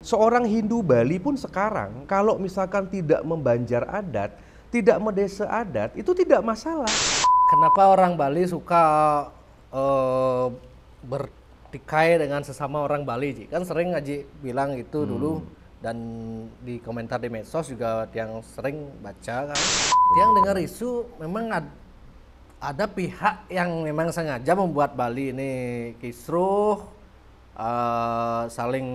Seorang Hindu Bali pun sekarang kalau misalkan tidak membanjar adat, tidak mendesa adat, itu tidak masalah. Kenapa orang Bali suka bertikai dengan sesama orang Bali, Ji? Kan sering Aji bilang itu dulu, dan di komentar di medsos juga yang sering baca kan. Yang dengar isu memang ada pihak yang memang sengaja membuat Bali ini kisruh, saling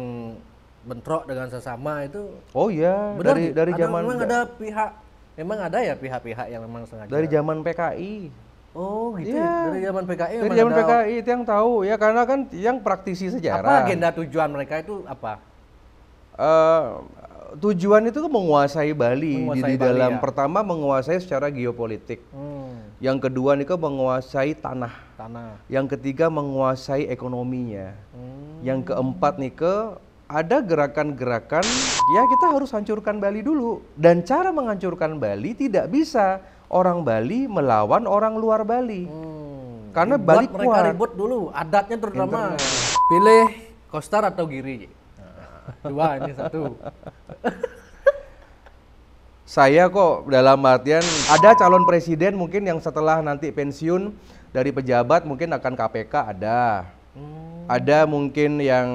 bentrok dengan sesama itu. Oh iya, Benar, dari zaman memang ada pihak, memang ada ya pihak-pihak yang memang sengaja. dari zaman PKI. Oh gitu, Iya. dari zaman PKI Dari memang zaman ada. PKI itu yang tahu ya, karena kan yang praktisi Apa sejarah. agenda tujuan mereka itu apa? Eh, Tujuan itu kan menguasai Bali. Menguasai Di Bali, dalam ya. pertama menguasai secara geopolitik. Yang kedua nih menguasai tanah. Tanah. Yang ketiga menguasai ekonominya. Yang keempat nih ada gerakan-gerakan, ya kita harus hancurkan Bali dulu. Dan cara menghancurkan Bali tidak bisa orang Bali melawan orang luar Bali. Karena Bali Buat mereka kuat. ribut dulu, adatnya terutama. Pilih Kostar atau Giri? Dua, ini satu. Saya kok dalam artian ada calon presiden mungkin yang setelah nanti pensiun dari pejabat mungkin akan KPK ada. Ada mungkin yang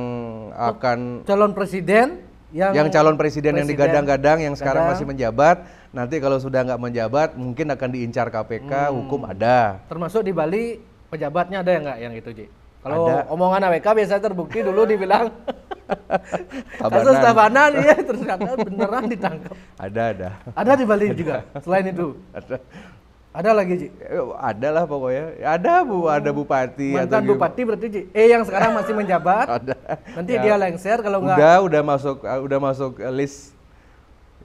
akan Calon presiden yang calon presiden yang presiden digadang-gadang yang sekarang gadang. masih menjabat, nanti kalau sudah nggak menjabat mungkin akan diincar KPK, hukum ada. termasuk di Bali pejabatnya ada nggak yang itu, Ji? Kalau Ada. omongan AWK biasanya terbukti dulu dibilang Tabanan. kasus Tabanan ya, ternyata beneran ditangkap. Ada. Ada di Bali juga. Selain itu, Ada. ada lagi, Ji. Ada lah pokoknya. Ada bupati Mantan atau bupati berarti, Ji. Yang sekarang masih menjabat. Ada. Nanti Ya. dia lengser kalau nggak. Udah masuk list.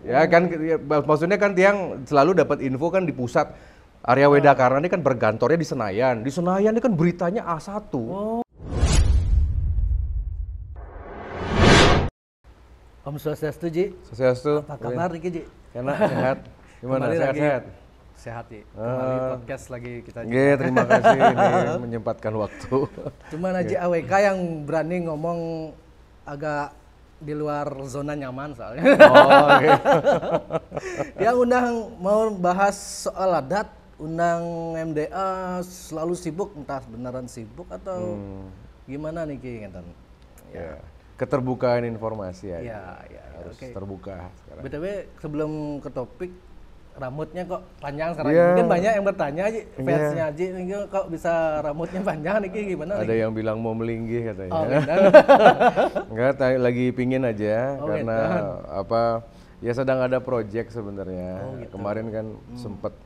Ya kan maksudnya kan Tiang selalu dapat info kan di pusat. Arya Wedakarna ini kan berkantornya di Senayan. Di Senayan ini kan beritanya A1. Om Swastiastu, Ji. Sukses. Apa kabar nih, Ji? Enak, sehat. Gimana? Kembali lagi. Sehat-sehat? Sehat, Ji. Kembali podcast lagi kita. Ji. Oke, terima kasih ini menyempatkan waktu. Cuman aja AWK yang berani ngomong agak di luar zona nyaman soalnya. Oh, oke. Dia undang mau bahas soal adat, undang MDA selalu sibuk, entah beneran sibuk atau gimana nih Ki ngeten. Ya. Keterbukaan informasi ya. Ya, Harus oke. terbuka sekarang. BTW sebelum ke topik, rambutnya kok panjang sekarang. Iya. Mungkin banyak yang bertanya aja, fansnya aja ini kok bisa rambutnya panjang nih Ki, gimana Ada nih? yang bilang mau melinggih katanya. Oh, benar. Enggak, lagi pingin aja Oh, karena ya sedang ada project sebenarnya. Kemarin kan sempet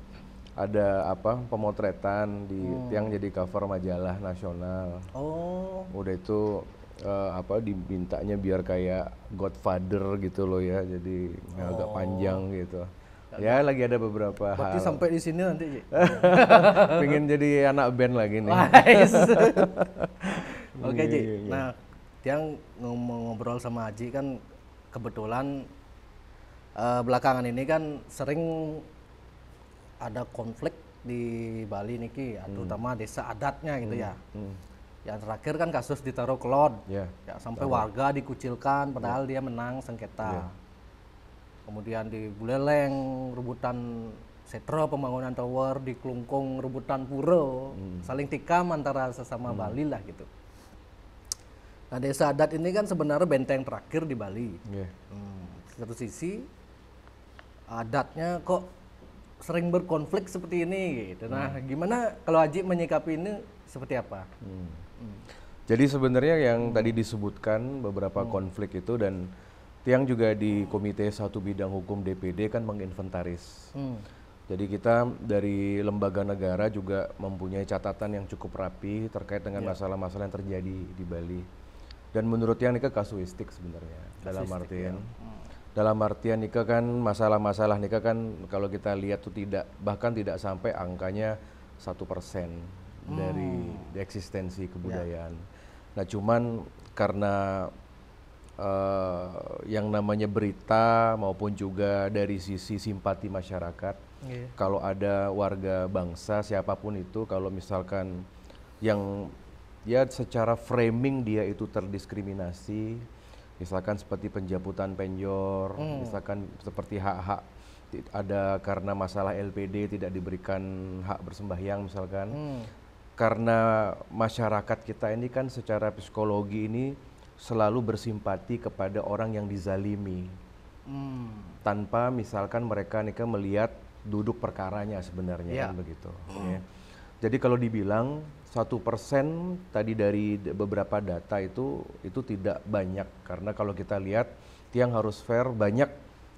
ada pemotretan di yang jadi cover majalah nasional. Oh, Udah itu dimintanya biar kayak Godfather gitu loh ya, jadi agak panjang gitu. Ya lagi ada beberapa berarti hal. sampai di sini nanti Ji. Pengen jadi anak band lagi nih. Wais. Oke Ji. Iya. Nah, Tiang ngobrol sama Aji kan kebetulan belakangan ini kan sering ada konflik di Bali nih Ki, terutama desa adatnya gitu ya. Yang terakhir kan kasus di Taro Kelod, Ya. ya sampai warga dikucilkan padahal dia menang sengketa. Kemudian di Buleleng rebutan setro pembangunan tower, di Klungkung rebutan pura, saling tikam antara sesama Bali lah gitu. Nah desa adat ini kan sebenarnya benteng terakhir di Bali. Iya. Satu sisi adatnya kok sering berkonflik seperti ini gitu. Nah gimana kalau Haji menyikapi ini seperti apa? Jadi sebenarnya yang tadi disebutkan beberapa konflik itu, dan Tiang juga di Komite 1 Bidang Hukum DPD kan menginventaris. Jadi kita dari lembaga negara juga mempunyai catatan yang cukup rapi terkait dengan masalah-masalah yang terjadi di Bali. Dan menurut Tiang ini kasuistik sebenarnya. Dalam artian Nika kan masalah-masalah Nika kan kalau kita lihat tuh bahkan tidak sampai angkanya 1% dari eksistensi kebudayaan. Nah cuman karena yang namanya berita maupun juga dari sisi simpati masyarakat, kalau ada warga bangsa siapapun itu, kalau misalkan yang ya secara framing dia itu terdiskriminasi, Misalkan seperti penjamputan penjor, misalkan seperti hak-hak ada karena masalah LPD tidak diberikan hak bersembahyang misalkan. Karena masyarakat kita ini kan secara psikologi ini selalu bersimpati kepada orang yang dizalimi. Tanpa misalkan mereka nih kan melihat duduk perkaranya sebenarnya kan begitu. Ya. Jadi kalau dibilang 1% tadi dari beberapa data itu tidak banyak, karena kalau kita lihat tiang harus fair, banyak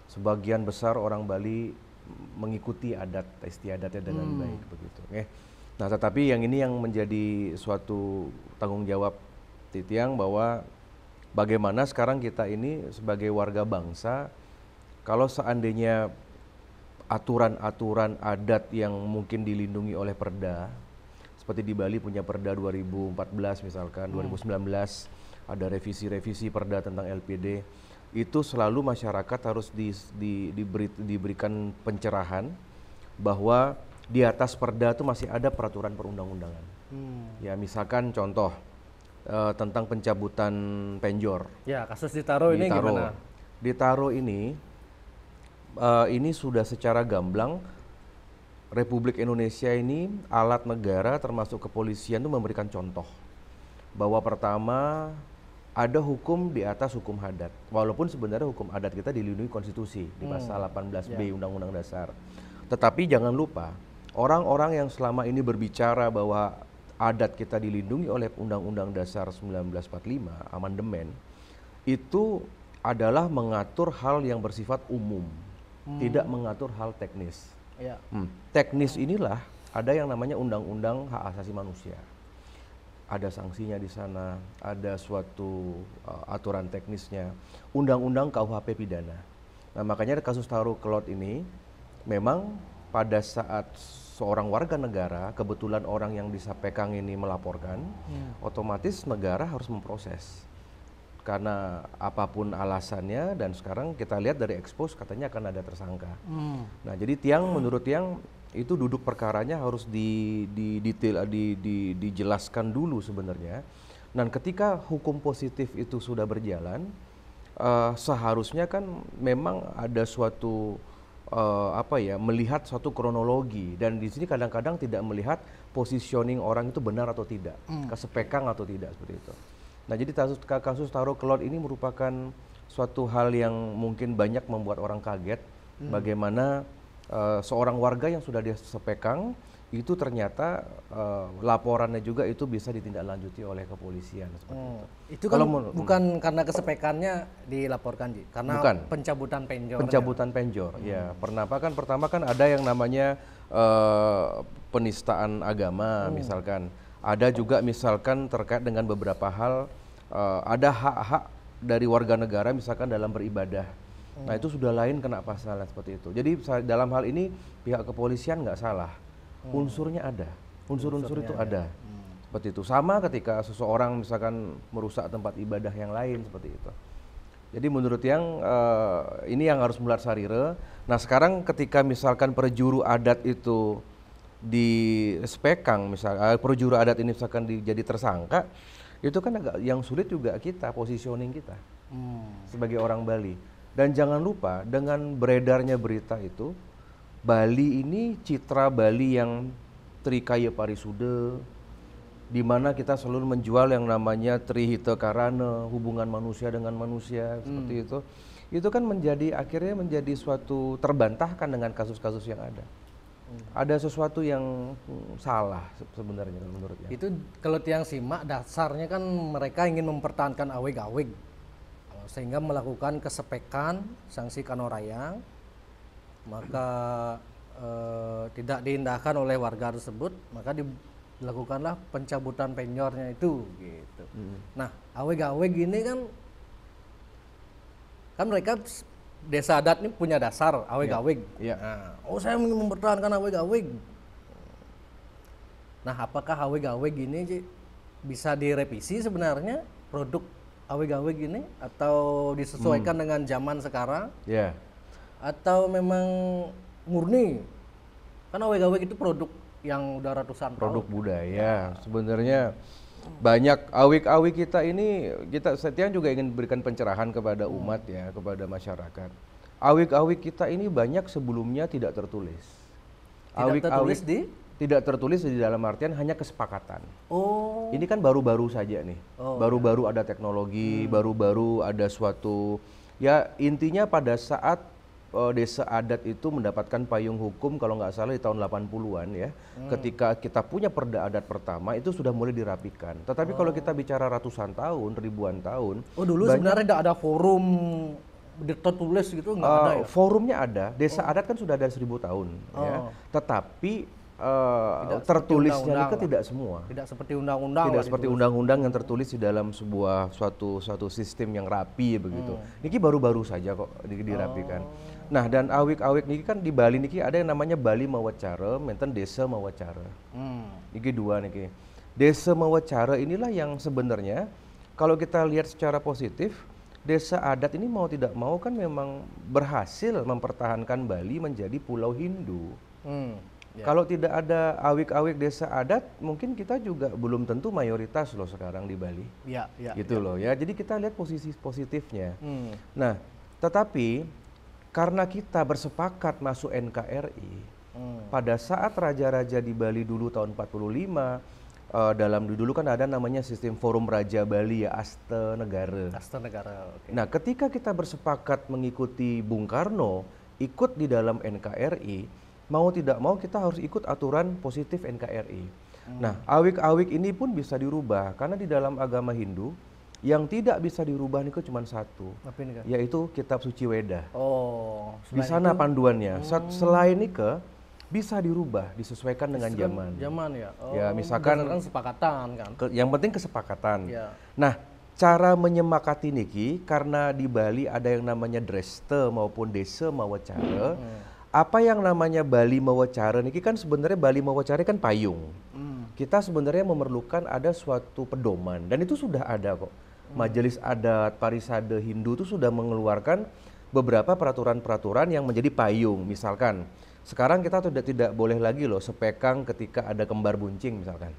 sebagian besar orang Bali mengikuti adat istiadatnya dengan baik begitu. Nah tetapi yang ini yang menjadi suatu tanggung jawab Titiang bahwa bagaimana sekarang kita ini sebagai warga bangsa, kalau seandainya aturan-aturan adat yang mungkin dilindungi oleh Perda, seperti di Bali punya Perda 2014 misalkan, 2019 ada revisi-revisi Perda tentang LPD, itu selalu masyarakat harus diberikan pencerahan bahwa di atas Perda itu masih ada peraturan perundang-undangan. Ya misalkan contoh tentang pencabutan penjor. Ya kasus Ditaro ini gimana? Ditaro ini sudah secara gamblang Republik Indonesia ini alat negara termasuk kepolisian itu memberikan contoh bahwa pertama ada hukum di atas hukum adat, walaupun sebenarnya hukum adat kita dilindungi konstitusi di pasal 18B Undang-Undang Dasar. Tetapi jangan lupa orang-orang yang selama ini berbicara bahwa adat kita dilindungi oleh Undang-Undang Dasar 1945 amandemen itu adalah mengatur hal yang bersifat umum. Tidak mengatur hal teknis. Teknis inilah ada yang namanya Undang-Undang Hak Asasi Manusia. Ada sanksinya di sana, ada suatu aturan teknisnya. Undang-Undang KUHP pidana. Nah makanya kasus Taro Kelot ini memang pada saat seorang warga negara, kebetulan orang yang disampaikan ini melaporkan, otomatis negara harus memproses. Karena apapun alasannya, dan sekarang kita lihat dari expose katanya akan ada tersangka. Nah jadi menurut Tiang itu duduk perkaranya harus dijelaskan dulu sebenarnya. Dan ketika hukum positif itu sudah berjalan, seharusnya kan memang ada suatu melihat suatu kronologi, dan di sini kadang-kadang tidak melihat positioning orang itu benar atau tidak, kesepekang atau tidak seperti itu. Nah jadi kasus Taro Kelot ini merupakan suatu hal yang mungkin banyak membuat orang kaget, bagaimana seorang warga yang sudah disepekang itu ternyata laporannya juga itu bisa ditindaklanjuti oleh kepolisian seperti itu. Itu kan bukan karena kesepekannya dilaporkan, Ji, karena bukan. Pencabutan penjor. Pencabutan penjor, ya. Pertama kan ada yang namanya penistaan agama misalkan. Ada juga misalkan terkait dengan beberapa hal, ada hak-hak dari warga negara misalkan dalam beribadah. Nah itu sudah lain kena pasal seperti itu. Jadi dalam hal ini pihak kepolisian nggak salah, unsurnya ada, unsur-unsur itu ada. Seperti itu. Sama ketika seseorang misalkan merusak tempat ibadah yang lain seperti itu. Jadi menurut ini yang harus mulat sarire. Nah sekarang ketika misalkan perjuru adat itu dispekang, misalnya perjuru adat ini misalkan jadi tersangka, itu kan agak yang sulit juga kita positioning kita sebagai orang Bali. Dan jangan lupa dengan beredarnya berita itu, Bali ini citra Bali yang trikaya parisude, di mana kita selalu menjual yang namanya trihita karana, hubungan manusia dengan manusia seperti itu kan akhirnya menjadi suatu terbantahkan dengan kasus-kasus yang ada. Ada sesuatu yang salah sebenarnya menurutnya. Itu kalau Tiang simak dasarnya kan mereka ingin mempertahankan aweg-aweg, sehingga melakukan kesepekan sanksi kanorayang, maka tidak diindahkan oleh warga tersebut, maka dilakukanlah pencabutan penjornya itu gitu. Nah aweg-aweg ini kan mereka desa adat ini punya dasar aweg-aweg. Nah, saya ingin mempertahankan aweg-aweg. Nah, apakah aweg-aweg ini bisa direvisi sebenarnya produk aweg-aweg ini, atau disesuaikan dengan zaman sekarang? Atau memang murni? Kan aweg-aweg itu produk yang udah ratusan produk tahun. Budaya. Sebenarnya banyak awik-awik kita ini, Tiang juga ingin berikan pencerahan kepada umat ya, kepada masyarakat. Awik-awik kita ini banyak sebelumnya tidak tertulis. Tertulis di? Tidak tertulis di dalam artian hanya kesepakatan. Oh. Ini kan baru-baru saja nih. Baru-baru ada teknologi, baru-baru ada suatu, ya intinya pada saat desa adat itu mendapatkan payung hukum kalau nggak salah di tahun 80-an ya. Ketika kita punya perda adat pertama itu sudah mulai dirapikan. Tetapi kalau kita bicara ratusan tahun, ribuan tahun. Oh dulu sebenarnya tidak ada forum tertulis gitu, nggak ada ya? Forumnya ada, desa adat kan sudah ada 1000 tahun ya. Tetapi tertulisnya itu tidak semua. Tidak seperti undang-undang. Tidak seperti undang-undang yang tertulis di dalam sebuah suatu sistem yang rapi begitu. Niki baru-baru saja kok dirapikan. Nah, dan awik-awik niki kan di Bali niki ada yang namanya Bali Mawacara, menten Desa Mawacara. Niki dua niki. Desa Mawacara inilah yang sebenarnya kalau kita lihat secara positif, desa adat ini mau tidak mau kan memang berhasil mempertahankan Bali menjadi pulau Hindu. Kalau tidak ada awik-awik desa adat, mungkin kita juga belum tentu mayoritas loh sekarang di Bali. Gitu loh ya. Jadi kita lihat posisi positifnya. Nah, tetapi karena kita bersepakat masuk NKRI, pada saat raja-raja di Bali dulu tahun 45, dulu kan ada namanya sistem Forum Raja Bali ya, Aste Negara. Aste Negara. Okay. Nah, ketika kita bersepakat mengikuti Bung Karno, ikut di dalam NKRI, mau tidak mau kita harus ikut aturan positif NKRI. Nah, awik-awik ini pun bisa dirubah karena di dalam agama Hindu yang tidak bisa dirubah itu cuma satu, yaitu Kitab Suci Weda. Di sana panduannya. Selain itu bisa dirubah, disesuaikan dengan zaman. Ya. Ya, misalkan kesepakatan kan. Yang penting kesepakatan. Nah, cara menyemakati niki karena di Bali ada yang namanya Dreste maupun Desa Mawacara. Apa yang namanya Bali Mawacara niki kan sebenarnya Bali Mawacara kan payung. Kita sebenarnya memerlukan ada suatu pedoman dan itu sudah ada kok. Majelis Adat Parisade Hindu itu sudah mengeluarkan beberapa peraturan-peraturan yang menjadi payung. Misalkan sekarang kita tidak boleh lagi loh sepekang ketika ada kembar buncing misalkan.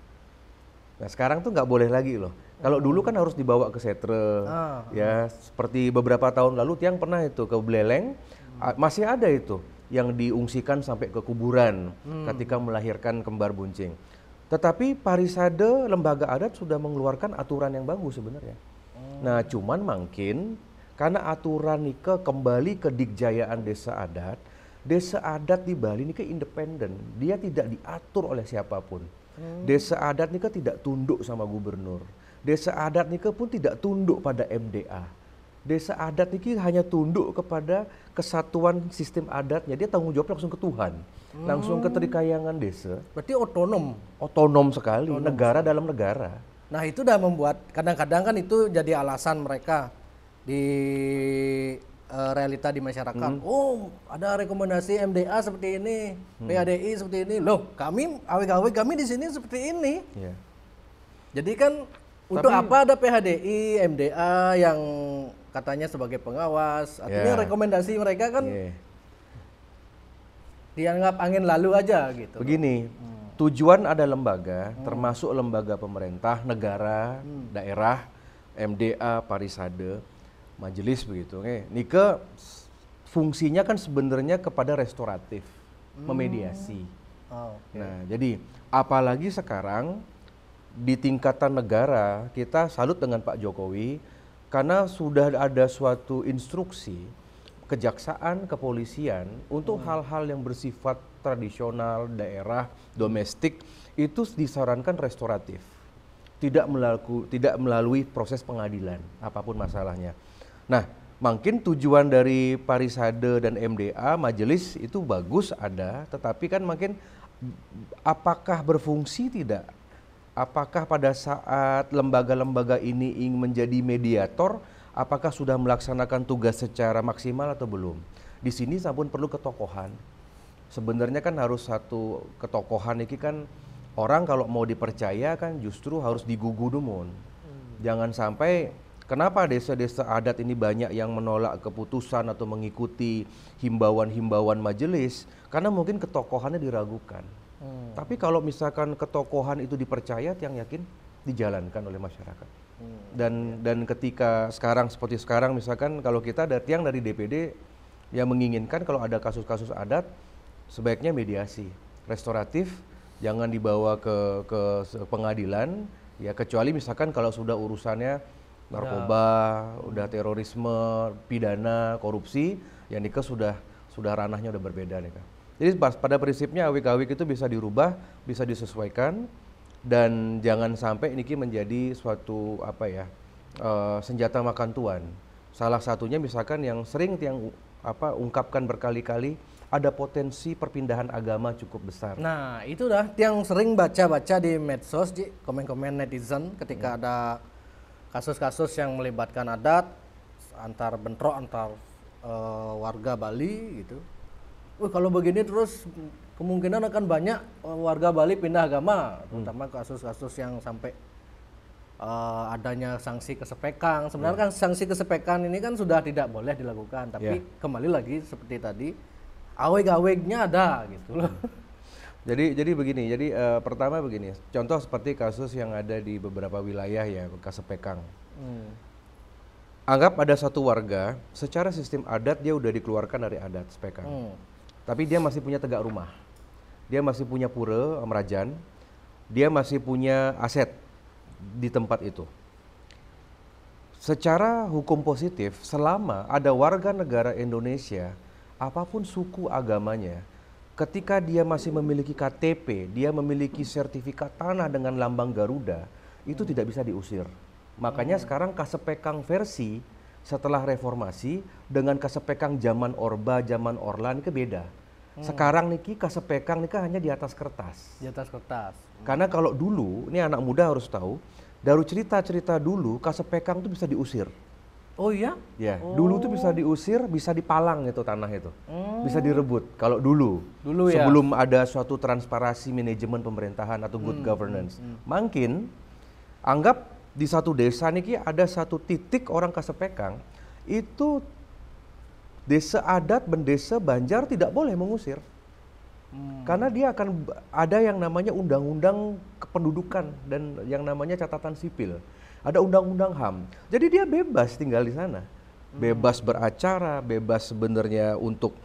Nah sekarang tuh nggak boleh lagi loh. Kalau dulu kan harus dibawa ke setre, ya seperti beberapa tahun lalu Tiang pernah itu ke Beleleng, masih ada itu yang diungsikan sampai ke kuburan ketika melahirkan kembar buncing. Tetapi Parisade lembaga adat sudah mengeluarkan aturan yang bagus sebenarnya. Nah cuman makin karena aturan Nike kembali ke dikjayaan desa adat di Bali Nike independen, dia tidak diatur oleh siapapun. Desa adat Nike tidak tunduk sama gubernur. Desa adat Nike pun tidak tunduk pada MDA. Desa adat Nike hanya tunduk kepada kesatuan sistem adatnya. Dia tanggung jawab langsung ke Tuhan, langsung ke Trikayangan desa. Berarti otonom. Otonom sekali, negara dalam negara. Nah itu udah membuat kadang-kadang kan itu jadi alasan mereka di realita di masyarakat. Oh ada rekomendasi MDA seperti ini, PADI seperti ini. Loh kami awik-awik kami di sini seperti ini. Jadi kan untuk apa ada PHDI, MDA yang katanya sebagai pengawas, artinya rekomendasi mereka kan dianggap angin lalu aja gitu. Begini, tujuan ada lembaga, termasuk lembaga pemerintah, negara, daerah, MDA, Parisade, majelis begitu. Nike fungsinya kan sebenarnya kepada restoratif, memediasi. Nah, jadi apalagi sekarang di tingkatan negara kita salut dengan Pak Jokowi karena sudah ada suatu instruksi kejaksaan, kepolisian untuk hal-hal yang bersifat tradisional, daerah, domestik itu disarankan restoratif. Tidak melalui proses pengadilan apapun masalahnya. Nah, mungkin tujuan dari Parisade dan MDA majelis itu bagus ada, tetapi kan makin apakah berfungsi tidak? Apakah pada saat lembaga-lembaga ini ingin menjadi mediator, apakah sudah melaksanakan tugas secara maksimal atau belum? Di sini sampun perlu ketokohan. Sebenarnya kan harus satu ketokohan ini kan orang kalau mau dipercaya kan justru harus digugu dulu. Jangan sampai kenapa desa-desa adat ini banyak yang menolak keputusan atau mengikuti himbauan-himbauan majelis karena mungkin ketokohannya diragukan. Tapi kalau misalkan ketokohan itu dipercaya, Tiang yakin dijalankan oleh masyarakat. Dan ketika seperti sekarang misalkan kalau kita ada tiang dari DPD yang menginginkan kalau ada kasus-kasus adat sebaiknya mediasi, restoratif, jangan dibawa ke pengadilan, ya kecuali misalkan kalau sudah urusannya narkoba, udah terorisme, pidana, korupsi, ya nikah sudah ranahnya udah berbeda nih Kak. Jadi pada prinsipnya awik-awik itu bisa dirubah, bisa disesuaikan, dan jangan sampai ini menjadi suatu senjata makan tuan. Salah satunya misalkan yang sering tiang ungkapkan berkali-kali, ada potensi perpindahan agama cukup besar. Nah, itu dah yang sering baca-baca di medsos, di komen-komen netizen ketika ada kasus-kasus yang melibatkan adat, bentrok antar warga Bali gitu. Kalau begini terus kemungkinan akan banyak warga Bali pindah agama, terutama kasus-kasus yang sampai adanya sanksi kesepekan. Sebenarnya kan sanksi kesepekan ini kan sudah tidak boleh dilakukan, tapi kembali lagi seperti tadi, aweg-awegnya ada gitu loh. Jadi begini, pertama begini, contoh seperti kasus yang ada di beberapa wilayah ya, Kasepekang. Anggap ada satu warga, secara sistem adat dia udah dikeluarkan dari adat Sepekang. Tapi dia masih punya tegak rumah. Dia masih punya pura, merajan. Dia masih punya aset di tempat itu. Secara hukum positif, selama ada warga negara Indonesia, apapun suku agamanya, ketika dia masih memiliki KTP, dia memiliki sertifikat tanah dengan lambang Garuda, itu tidak bisa diusir. Makanya sekarang Kasepekang versi setelah reformasi dengan Kasepekang zaman Orba, zaman Orlan itu beda. Sekarang niki Kasepekang niki hanya di atas kertas. Di atas kertas. Karena kalau dulu, ini anak muda harus tahu, dari cerita-cerita dulu Kasepekang itu bisa diusir. Oh iya? Ya, dulu tuh bisa diusir, bisa dipalang itu tanah itu. Bisa direbut kalau dulu sebelum ada suatu transparansi manajemen pemerintahan atau good governance. Makin anggap di satu desa niki ada satu titik orang Kasepekang itu desa adat bendesa Banjar tidak boleh mengusir. Karena dia akan ada yang namanya undang-undang kependudukan dan yang namanya catatan sipil. Ada undang-undang HAM. Jadi dia bebas tinggal di sana. Bebas beracara, bebas sebenarnya untuk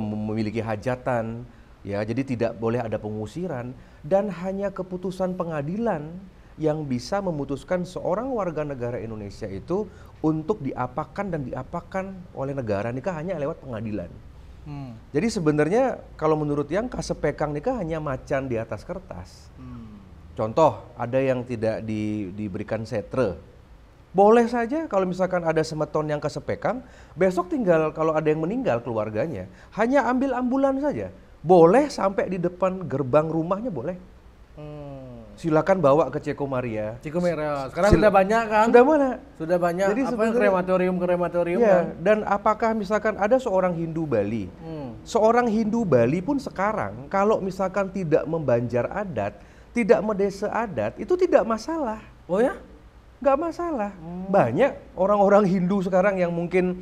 memiliki hajatan, ya. Jadi tidak boleh ada pengusiran dan hanya keputusan pengadilan yang bisa memutuskan seorang warga negara Indonesia itu untuk diapakan dan diapakan oleh negara nikah hanya lewat pengadilan. Jadi sebenarnya kalau menurut yang Kasepekang nikah hanya macan di atas kertas. Contoh, ada yang tidak diberikan setre. Boleh saja kalau misalkan ada semeton yang Kasepekang, besok tinggal kalau ada yang meninggal keluarganya, hanya ambil ambulan saja. Boleh sampai di depan gerbang rumahnya boleh. Silakan bawa ke Ceko Maria. Ceko Maria. Sekarang sudah banyak kan? Sudah mana? Sudah banyak. Jadi krematorium ya, kan? Dan apakah misalkan ada seorang Hindu Bali? Seorang Hindu Bali pun sekarang kalau misalkan tidak membanjar adat, tidak mendesa adat, itu tidak masalah. Oh ya? Nggak masalah. Banyak orang-orang Hindu sekarang yang mungkin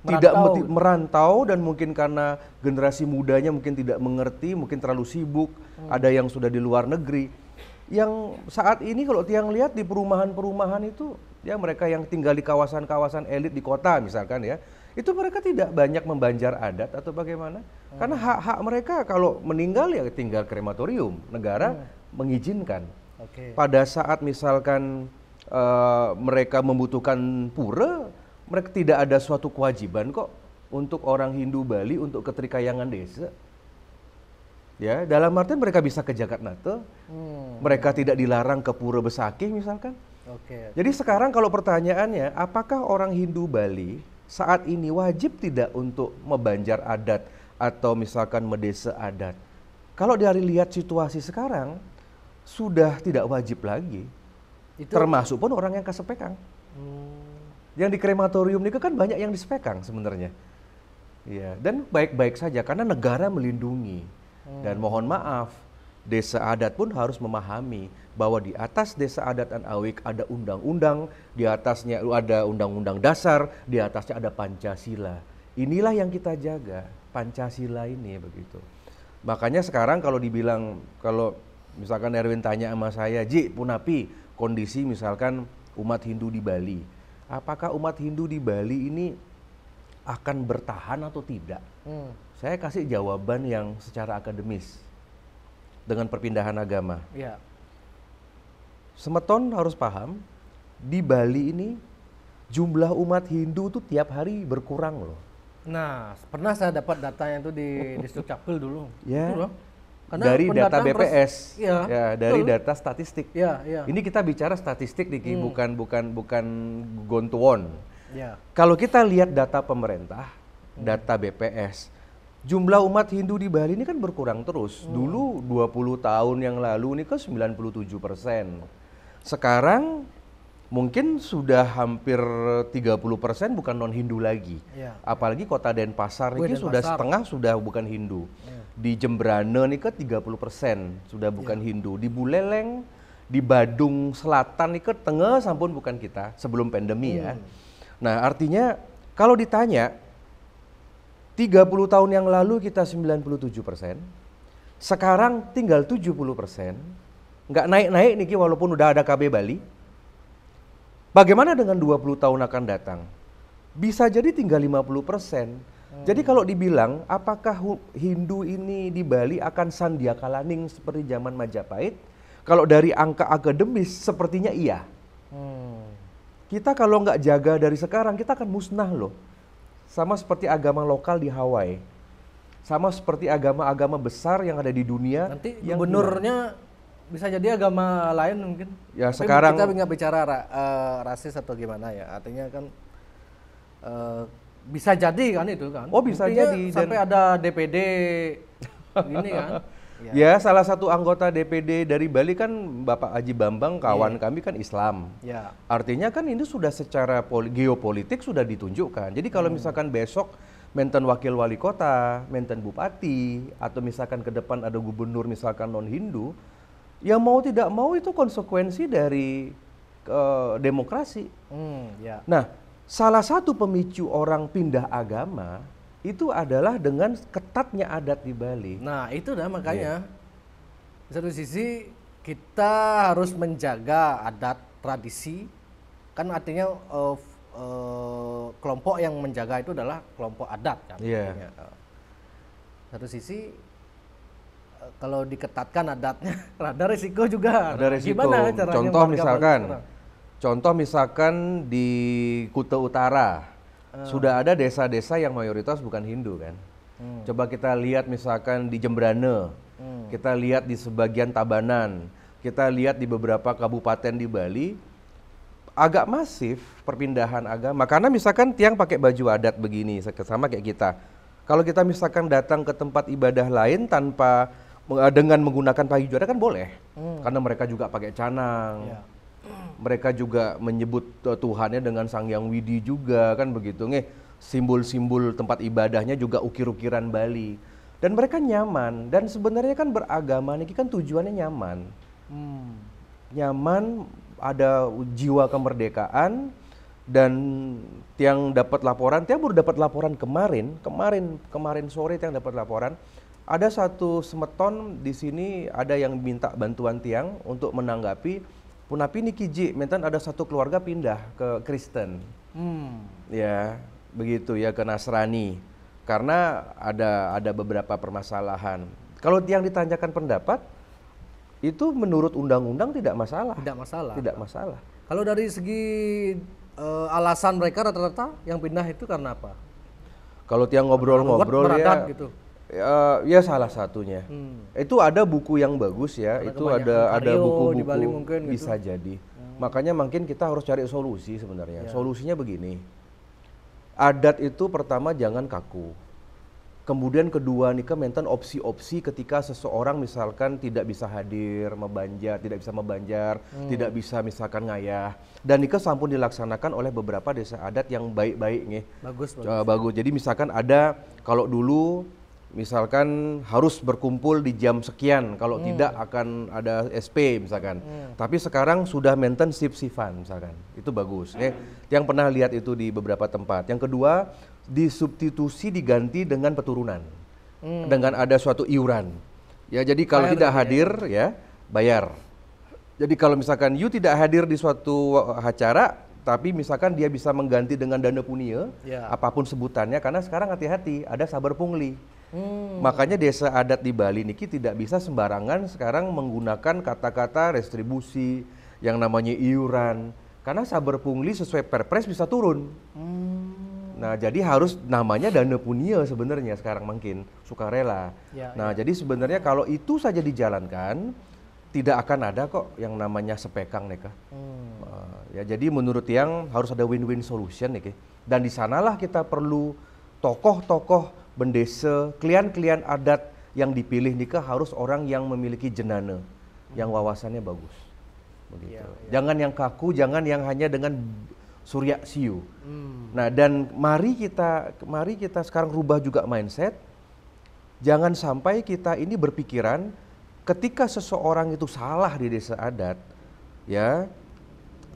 tidak merantau dan mungkin karena generasi mudanya mungkin tidak mengerti, mungkin terlalu sibuk, ada yang sudah di luar negeri. Yang saat ini kalau tiang lihat di perumahan-perumahan itu, ya mereka yang tinggal di kawasan-kawasan elit di kota misalkan ya, itu mereka tidak banyak membanjar adat atau bagaimana. Karena hak-hak mereka kalau meninggal ya tinggal krematorium, negara mengizinkan. Pada saat misalkan mereka membutuhkan pura, mereka tidak ada suatu kewajiban kok untuk orang Hindu Bali untuk ketrikayangan desa. Ya, dalam artian mereka bisa ke Jagatnata, mereka tidak dilarang ke Pura Besakih misalkan. Jadi sekarang kalau pertanyaannya, apakah orang Hindu Bali saat ini wajib tidak untuk membanjar adat atau misalkan mendesa adat? Kalau dari lihat situasi sekarang, sudah tidak wajib lagi. Termasuk pun orang yang Kasepekang. Yang di krematorium ini kan banyak yang di Sepekang sebenarnya. Ya, dan baik-baik saja karena negara melindungi. Dan mohon maaf, desa adat pun harus memahami bahwa di atas desa adat dan awik ada undang-undang, di atasnya ada undang-undang dasar, di atasnya ada Pancasila. Inilah yang kita jaga, Pancasila ini begitu. Makanya sekarang kalau dibilang kalau Misalkan Erwin tanya sama saya, Ji, Punapi, kondisi misalkan umat Hindu di Bali. Apakah umat Hindu di Bali ini akan bertahan atau tidak? Saya kasih jawaban yang secara akademis dengan perpindahan agama. Ya. Semeton harus paham, di Bali ini jumlah umat Hindu tuh tiap hari berkurang loh. Nah, pernah saya dapat datanya itu di Distrik Capil dulu. Ya. Itu loh. Karena Dari data pendataan BPS, ya, dari data statistik. Ya, ya. Ini kita bicara statistik nih, Ki, bukan gontuon. Ya. Kalau kita lihat data pemerintah, data BPS, jumlah umat Hindu di Bali ini kan berkurang terus. Dulu 20 tahun yang lalu ini kan 97%. Sekarang mungkin sudah hampir 30% bukan non-Hindu lagi. Ya. Apalagi kota Denpasar ini Denpasar. sudah setengah sudah bukan Hindu. Ya. Di Jembrane ini kan 30% sudah bukan Hindu. Di Buleleng, di Badung Selatan ini kan tengah sampun bukan kita sebelum pandemi ya. Nah, artinya kalau ditanya 30 tahun yang lalu kita 97%, sekarang tinggal 70%, nggak naik-naik nih Ki, walaupun udah ada KB Bali. Bagaimana dengan 20 tahun akan datang? Bisa jadi tinggal 50%. Jadi kalau dibilang apakah Hindu ini di Bali akan sandiakalaning seperti zaman Majapahit? Kalau dari angka akademis sepertinya iya. Kita kalau nggak jaga dari sekarang kita akan musnah loh. Sama seperti agama lokal di Hawaii. Sama seperti agama-agama besar yang ada di dunia. Nanti yang gubernurnya bisa jadi agama lain mungkin. Ya, tapi sekarang kita nggak bicara rasis atau gimana ya. Artinya kan bisa jadi kan itu kan. Oh, bisa buktinya jadi. Sampai ada DPD ini kan. Ya, salah satu anggota DPD dari Bali kan Bapak Haji Bambang, kawan kami kan Islam. Ya. Artinya kan ini sudah secara geopolitik sudah ditunjukkan. Jadi kalau misalkan besok menten wakil wali kota, menten bupati, atau misalkan ke depan ada gubernur misalkan non-Hindu, ya mau tidak mau itu konsekuensi dari demokrasi. Ya. Nah, salah satu pemicu orang pindah agama itu adalah dengan ketatnya adat di Bali. Nah itu dah makanya di satu sisi kita harus menjaga adat tradisi, kan artinya kelompok yang menjaga itu adalah kelompok adat kan. Iya. Satu sisi kalau diketatkan adatnya rada risiko juga. Ada resiko. Gimana caranya Contoh misalkan di Kuta Utara sudah ada desa-desa yang mayoritas bukan Hindu kan. Coba kita lihat misalkan di Jembrane, kita lihat di sebagian Tabanan, kita lihat di beberapa kabupaten di Bali, agak masif perpindahan agama. Karena misalkan tiang pakai baju adat begini, sama kayak kita. Kalau kita misalkan datang ke tempat ibadah lain tanpa dengan menggunakan payung adat kan boleh, karena mereka juga pakai canang. Ya. Mereka juga menyebut Tuhannya dengan Sang Hyang Widi juga kan begitu. Simbol-simbol tempat ibadahnya juga ukir-ukiran Bali. Dan mereka nyaman. Dan sebenarnya kan beragama ini kan tujuannya nyaman. Nyaman, ada jiwa kemerdekaan. Dan tiang dapat laporan, tiang baru dapat laporan kemarin sore tiang dapat laporan. Ada satu semeton di sini ada yang minta bantuan tiang untuk menanggapi Punapi niki Ji, menten ada satu keluarga pindah ke Kristen. Ya, begitu ya, ke Nasrani. Karena ada beberapa permasalahan. Kalau tiang ditanyakan pendapat, itu menurut undang-undang tidak masalah. Tidak masalah. Kalau dari segi alasan mereka rata-rata yang pindah itu karena apa? Kalau tiang ngobrol-ngobrol ya, gitu. Ya salah satunya. Itu ada buku yang bagus ya. Karena itu kebanyakan ada Aryo buku-buku di Bali mungkin gitu. bisa jadi. Makanya mungkin kita harus cari solusi sebenarnya. Solusinya begini. Adat itu pertama jangan kaku. Kemudian kedua nih menten opsi-opsi ketika seseorang misalkan tidak bisa hadir, tidak bisa misalkan ngayah. Dan nikah sampun dilaksanakan oleh beberapa desa adat yang baik-baik nih. Bagus. Jadi misalkan ada, kalau dulu misalkan harus berkumpul di jam sekian, kalau tidak akan ada SP misalkan. Tapi sekarang sudah menten sip-sifan misalkan, itu bagus. Yang pernah lihat itu di beberapa tempat. Yang kedua, disubstitusi diganti dengan peturunan, dengan ada suatu iuran. Ya, jadi kalau tidak hadir ya, bayar. Jadi kalau misalkan you tidak hadir di suatu acara, tapi misalkan dia bisa mengganti dengan dana punia, apapun sebutannya, karena sekarang hati-hati, ada sabar pungli. Makanya desa adat di Bali niki tidak bisa sembarangan sekarang menggunakan kata-kata restribusi, yang namanya iuran, karena sabar pungli sesuai perpres bisa turun. Nah, jadi harus namanya dana punia sebenarnya sekarang makin sukarela. Jadi sebenarnya kalau itu saja dijalankan, tidak akan ada kok yang namanya sepekang nih. Jadi menurut yang harus ada win-win solution nih. Dan di sanalah kita perlu tokoh-tokoh bendesa, klien-klien adat yang dipilih nih harus orang yang memiliki jenana, yang wawasannya bagus. Begitu. Jangan yang kaku, jangan yang hanya dengan surya siu. Nah, dan mari kita sekarang rubah juga mindset. Jangan sampai kita ini berpikiran ketika seseorang itu salah di desa adat, ya,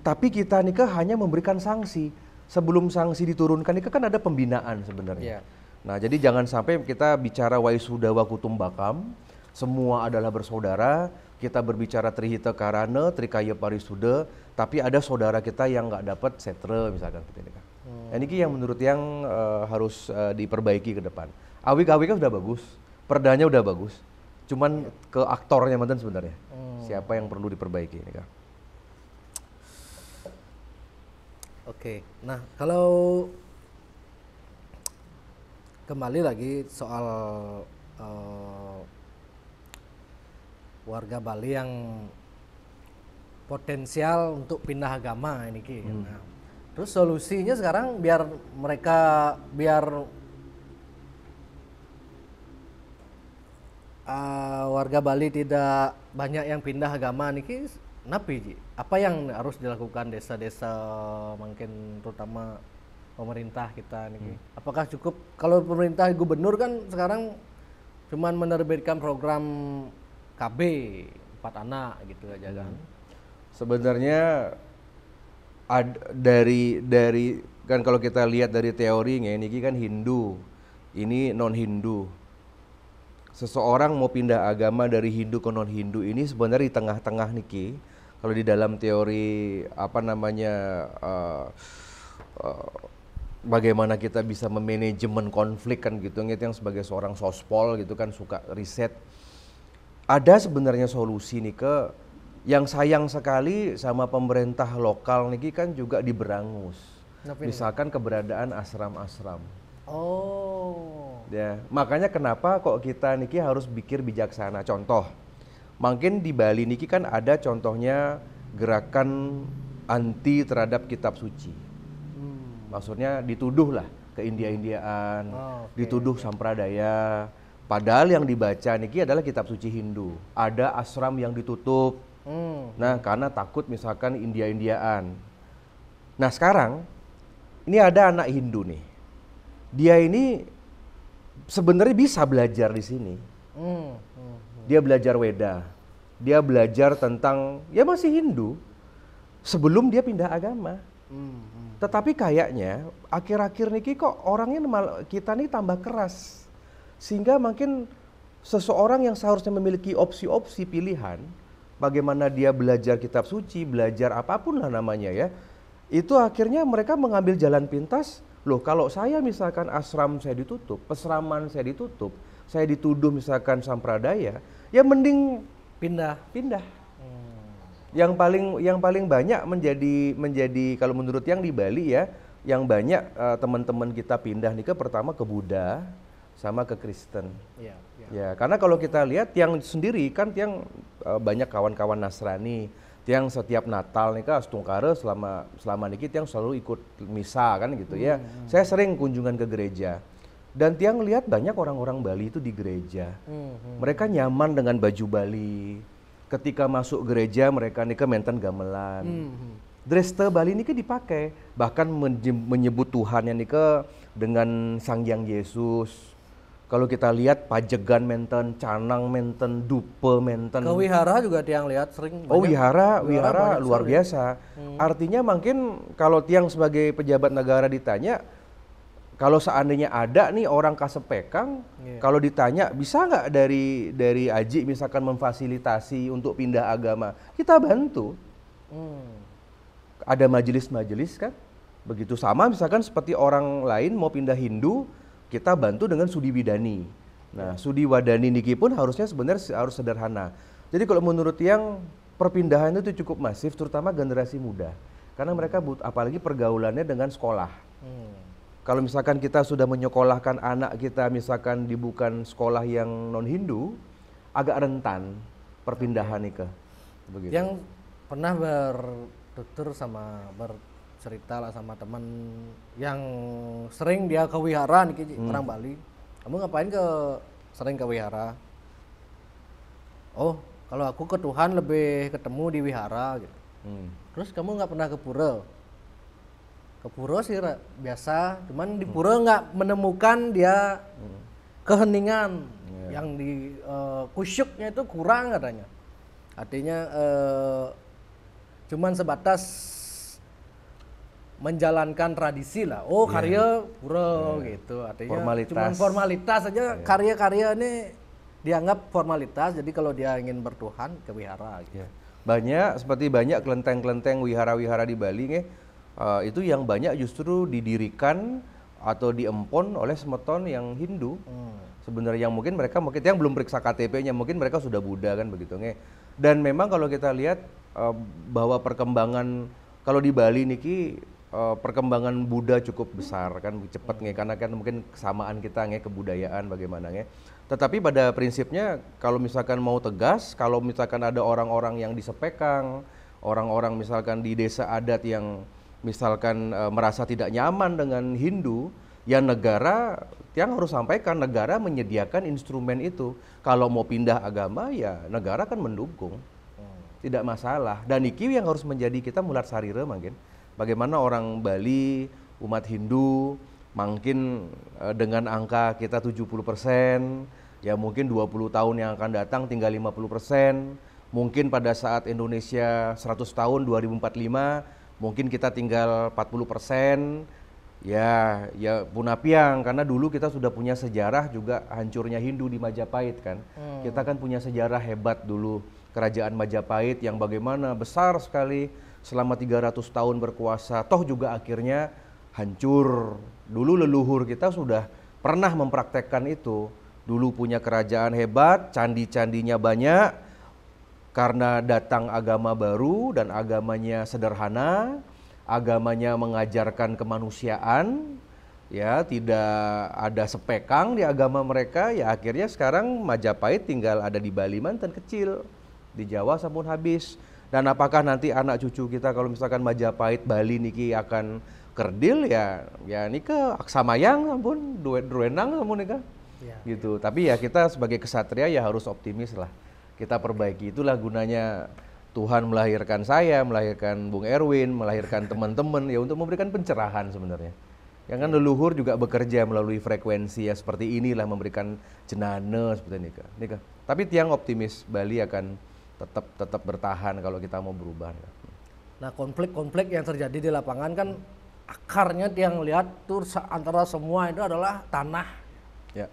tapi kita nikah hanya memberikan sanksi. Sebelum sanksi diturunkan nikah kan ada pembinaan sebenarnya. Nah, jadi jangan sampai kita bicara waisuda wakutum bakam, semua adalah bersaudara, kita berbicara trihita karana, trikaya parisuda, tapi ada saudara kita yang nggak dapat setre misalkan gitu nikah. Ini yang menurut yang harus diperbaiki ke depan. Awik-awiknya sudah bagus, perdanya udah bagus. Cuman ke aktornya mantan sebenarnya. Siapa yang perlu diperbaiki ini Kak? Oke. Nah, kalau kembali lagi soal warga Bali yang potensial untuk pindah agama ini Ki. Nah, terus solusinya sekarang biar warga Bali tidak banyak yang pindah agama niki napi Ji? Apa yang harus dilakukan desa-desa mungkin terutama pemerintah kita niki? Apakah cukup kalau pemerintah gubernur kan sekarang cuman menerbitkan program KB 4 anak gitu aja kan? Sebenarnya dari kan kalau kita lihat dari teorinya ini kan Hindu, ini non Hindu. Seseorang mau pindah agama dari Hindu ke non Hindu ini sebenarnya di tengah-tengah niki. Kalau di dalam teori bagaimana kita bisa memanajemen konflik kan gitu, yang sebagai seorang sospol gitu kan suka riset. Ada sebenarnya solusi nih yang sayang sekali sama pemerintah lokal niki kan juga diberangus. Misalkan keberadaan asram-asram. Ya, makanya kenapa kok kita niki harus pikir bijaksana. Contoh, mungkin di Bali niki kan ada contohnya gerakan anti terhadap kitab suci. Maksudnya dituduh lah ke India-Indiaan, dituduh sampradaya. Padahal yang dibaca niki adalah kitab suci Hindu. Ada asram yang ditutup. Nah, karena takut misalkan India-Indiaan. Nah, sekarang ini ada anak Hindu nih. Dia ini sebenarnya bisa belajar di sini. Dia belajar Weda. Dia belajar tentang masih Hindu sebelum dia pindah agama. Tetapi kayaknya akhir-akhir niki kok orangnya kita nih tambah keras. Sehingga mungkin seseorang yang seharusnya memiliki opsi-opsi pilihan, bagaimana dia belajar kitab suci, belajar apapun lah namanya ya, itu akhirnya mereka mengambil jalan pintas. Loh, kalau saya misalkan asram saya ditutup, pesraman saya ditutup, saya dituduh misalkan sampradaya, ya mending pindah. Yang paling banyak menjadi kalau menurut yang di Bali ya, yang banyak teman-teman kita pindah nih pertama ke Buddha sama ke Kristen. Ya, karena kalau kita lihat yang sendiri kan yang banyak kawan-kawan Nasrani. Tiang setiap Natal nih Astungkara selama niki tiang selalu ikut misa kan gitu ya. Saya sering kunjungan ke gereja dan tiang lihat banyak orang-orang Bali itu di gereja. Mereka nyaman dengan baju Bali. Ketika masuk gereja mereka nika menten gamelan. Dreste Bali niki dipakai, bahkan menyebut Tuhan yang nika dengan Sang Hyang Yesus. Kalau kita lihat pajegan menten, canang menten, dupe menten. Ke wihara juga tiang lihat sering. Wihara luar biasa. Artinya mungkin kalau tiang sebagai pejabat negara ditanya, kalau seandainya ada nih orang Kasepekang, kalau ditanya bisa nggak dari Aji misalkan memfasilitasi untuk pindah agama, kita bantu. Ada majelis-majelis kan, begitu sama misalkan seperti orang lain mau pindah Hindu, kita bantu dengan Sudi Widani. Nah, Sudi Wadani niki pun harusnya sebenarnya harus sederhana. Jadi kalau menurut yang perpindahan itu cukup masif, terutama generasi muda, karena mereka apalagi pergaulannya dengan sekolah. Kalau misalkan kita sudah menyekolahkan anak kita misalkan di bukan sekolah yang non Hindu, agak rentan perpindahan nih ke begitu. Yang pernah bertutur sama bercerita lah sama teman yang sering dia ke wihara nih orang Bali. Kamu ngapain sering ke wihara? Oh, kalau aku ke Tuhan lebih ketemu di wihara gitu. Terus kamu nggak pernah ke pura? Ke pura sih biasa, cuman di pura nggak menemukan dia keheningan yang di kusyuknya itu kurang katanya. Artinya cuman sebatas menjalankan tradisi lah. Oh, karya pura gitu. Artinya cuman formalitas saja. Karya-karya ini dianggap formalitas. Jadi kalau dia ingin bertuhan ke wihara gitu. Seperti banyak kelenteng-kelenteng wihara-wihara di Bali itu yang banyak justru didirikan atau diempon oleh semeton yang Hindu. Sebenarnya yang mungkin yang belum periksa KTP-nya, mungkin mereka sudah Buddha kan begitu nge. Dan memang kalau kita lihat bahwa perkembangan kalau di Bali niki perkembangan Buddha cukup besar kan cepat nge, karena kan mungkin kesamaan kita nge kebudayaan bagaimana nge. Tetapi pada prinsipnya kalau misalkan mau tegas, kalau misalkan ada orang-orang yang di Sepekang, orang-orang misalkan di desa adat yang misalkan merasa tidak nyaman dengan Hindu, ya negara yang harus sampaikan, negara menyediakan instrumen itu. Kalau mau pindah agama ya negara kan mendukung, tidak masalah. Dan iki yang harus menjadi kita mulat sarire mungkin. Bagaimana orang Bali, umat Hindu, mungkin dengan angka kita 70%, ya mungkin 20 tahun yang akan datang tinggal 50%, mungkin pada saat Indonesia 100 tahun 2045, mungkin kita tinggal 40%, ya punapiang, karena dulu kita sudah punya sejarah juga hancurnya Hindu di Majapahit kan. Kita kan punya sejarah hebat dulu, kerajaan Majapahit yang bagaimana besar sekali selama 300 tahun berkuasa, toh juga akhirnya hancur. Dulu leluhur kita sudah pernah mempraktekkan itu, dulu punya kerajaan hebat, candi-candinya banyak, karena datang agama baru dan agamanya sederhana, agamanya mengajarkan kemanusiaan, ya tidak ada sepekang di agama mereka, ya akhirnya sekarang Majapahit tinggal ada di Bali mantan kecil, di Jawa sampun habis. Dan apakah nanti anak cucu kita kalau misalkan Majapahit Bali niki akan kerdil ya nika aksamayang sampun duenang sampun nika. Gitu. Tapi ya kita sebagai kesatria ya harus optimis lah. Kita perbaiki, itulah gunanya Tuhan melahirkan saya, melahirkan Bung Erwin, melahirkan teman-teman ya untuk memberikan pencerahan sebenarnya. Yang kan leluhur juga bekerja melalui frekuensi ya seperti inilah, memberikan cenana seperti ini. Tapi tiang optimis Bali akan tetap bertahan kalau kita mau berubah. Nah, konflik-konflik yang terjadi di lapangan kan akarnya tiang lihat tuh antara semua itu adalah tanah,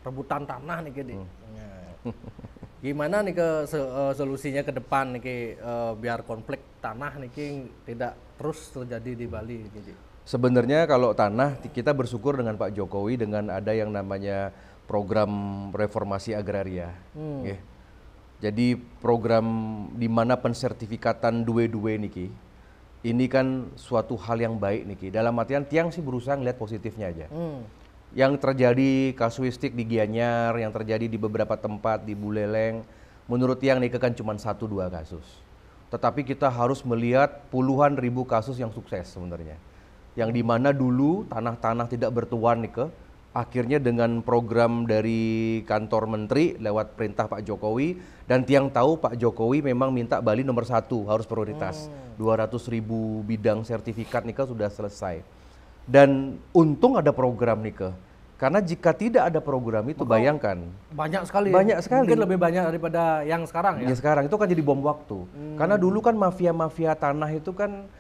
rebutan tanah nih gini. Gimana nih solusinya ke depan nih biar konflik tanah nih tidak terus terjadi di Bali gitu. Sebenarnya kalau tanah kita bersyukur dengan Pak Jokowi dengan ada yang namanya program reformasi agraria. Jadi program di mana pensertifikatan dua-dua niki ini kan suatu hal yang baik niki. Dalam artian tiang sih berusaha ngeliat positifnya aja. Yang terjadi kasuistik di Gianyar, yang terjadi di beberapa tempat di Buleleng, menurut tiang niki kan cuma 1-2 kasus. Tetapi kita harus melihat puluhan ribu kasus yang sukses sebenarnya. Yang dimana dulu tanah-tanah tidak bertuan niki, akhirnya dengan program dari kantor menteri lewat perintah Pak Jokowi, dan tiang tahu Pak Jokowi memang minta Bali nomor 1 harus prioritas. 200.000 bidang sertifikat nika sudah selesai. Dan untung ada program nika. Karena jika tidak ada program itu, bayangkan banyak sekali. Mungkin lebih banyak daripada yang sekarang ya. Ya sekarang itu kan jadi bom waktu. Karena dulu kan mafia-mafia tanah itu kan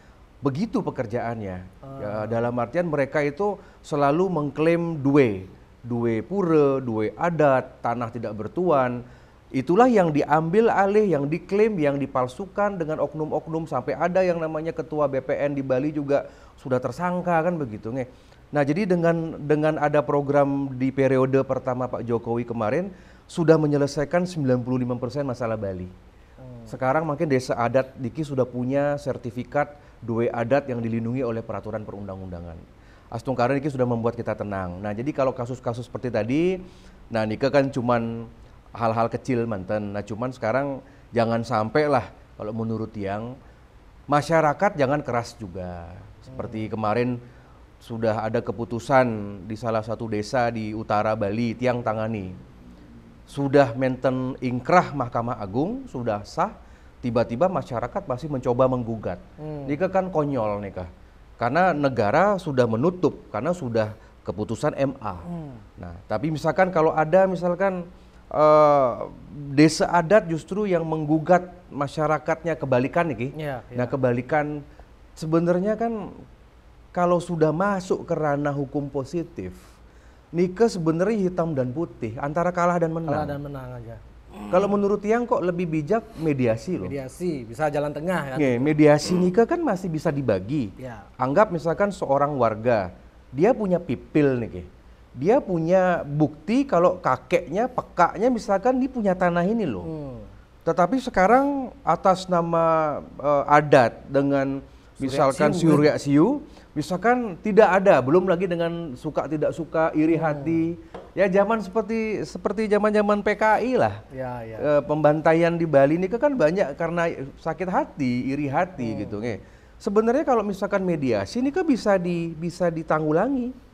begitu pekerjaannya. Ya, dalam artian mereka itu selalu mengklaim duwe pura, duwe adat, tanah tidak bertuan. Itulah yang diambil alih, yang diklaim, yang dipalsukan dengan oknum-oknum, sampai ada yang namanya ketua BPN di Bali juga sudah tersangka kan begitu nge. Nah, jadi dengan ada program di periode pertama Pak Jokowi kemarin sudah menyelesaikan 95% masalah Bali. Sekarang makin desa adat Niki sudah punya sertifikat duwe adat yang dilindungi oleh peraturan perundang-undangan. Astungkara Niki sudah membuat kita tenang. Nah, jadi kalau kasus-kasus seperti tadi, nah Nike kan cuman hal-hal kecil manten. Nah, cuman sekarang jangan sampai lah kalau menurut yang masyarakat jangan keras juga. Seperti kemarin sudah ada keputusan di salah satu desa di utara Bali, Tiang Tangani. Sudah menten ingkrah Mahkamah Agung, sudah sah, tiba-tiba masyarakat masih mencoba menggugat. Nika kan konyol nika. Karena negara sudah menutup, karena sudah keputusan MA. Nah, tapi misalkan kalau ada misalkan desa adat justru yang menggugat masyarakatnya, kebalikan nih, Nah kebalikan sebenarnya kan kalau sudah masuk ke ranah hukum positif, Nike sebenarnya hitam dan putih antara kalah dan menang. Kalah dan menang aja. Kalau menurut Tiang kok lebih bijak mediasi loh. Mediasi bisa jalan tengah kan. Mediasi Nike kan masih bisa dibagi. Ya. Anggap misalkan seorang warga dia punya pipil nih. Dia punya bukti kalau kakeknya, pekaknya misalkan dia punya tanah ini loh. Tetapi sekarang atas nama adat dengan misalkan Surya Siu, misalkan tidak ada, belum lagi dengan suka tidak suka, iri hati. Ya zaman seperti zaman-zaman PKI lah. Pembantaian di Bali ini kan banyak karena sakit hati, iri hati gitu. Sebenarnya kalau misalkan mediasi ini kan bisa ditanggulangi.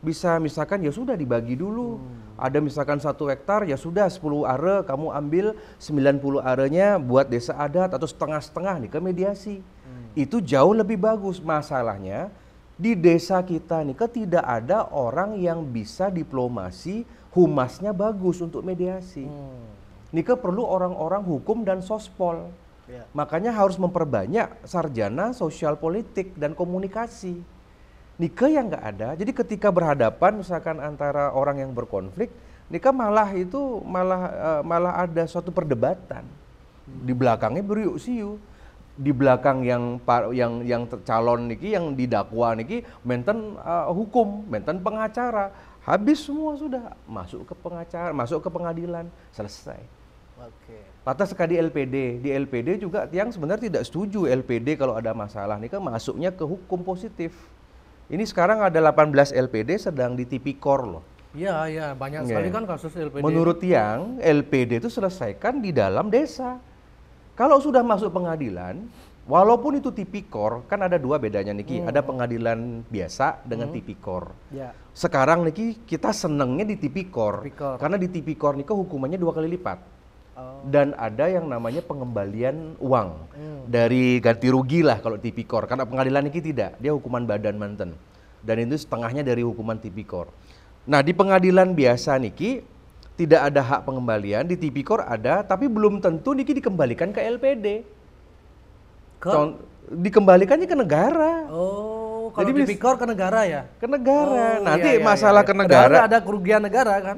Bisa misalkan ya sudah dibagi dulu. Ada misalkan 1 hektar ya sudah 10 are kamu ambil 90 arenya buat desa adat atau setengah-setengah nih ke mediasi. Itu jauh lebih bagus. Masalahnya di desa kita nih tidak ada orang yang bisa diplomasi, humasnya bagus untuk mediasi. Nika perlu orang-orang hukum dan sospol. Makanya harus memperbanyak sarjana sosial politik dan komunikasi. Nika yang nggak ada, jadi ketika berhadapan misalkan antara orang yang berkonflik, Nika malah ada suatu perdebatan. Di belakangnya beriuk siu, di belakang yang calon niki yang didakwa niki menten hukum, menten pengacara, habis semua sudah masuk ke pengacara, masuk ke pengadilan, selesai. Patah sekali di LPD juga Tiang sebenarnya tidak setuju LPD kalau ada masalah Nika masuknya ke hukum positif. Ini sekarang ada 18 LPD sedang di tipikor loh. Iya, banyak sekali kan kasus LPD. Menurut Tiang, LPD itu selesaikan di dalam desa. Kalau sudah masuk pengadilan, walaupun itu tipikor, kan ada 2 bedanya Niki. Ada pengadilan biasa dengan tipikor. Sekarang Niki kita senengnya di tipikor. Karena di tipikor Niki hukumannya 2 kali lipat. Dan ada yang namanya pengembalian uang dari ganti rugi lah kalau tipikor, karena pengadilan ini tidak, dia hukuman badan manten dan itu setengahnya dari hukuman tipikor. Nah di pengadilan biasa Niki tidak ada hak pengembalian, di tipikor ada, tapi belum tentu Niki dikembalikan ke LPD. Dikembalikannya ke negara. Kalau jadi tipikor ke negara ya? Ke negara. Nanti masalah ke negara. Ada kerugian negara kan?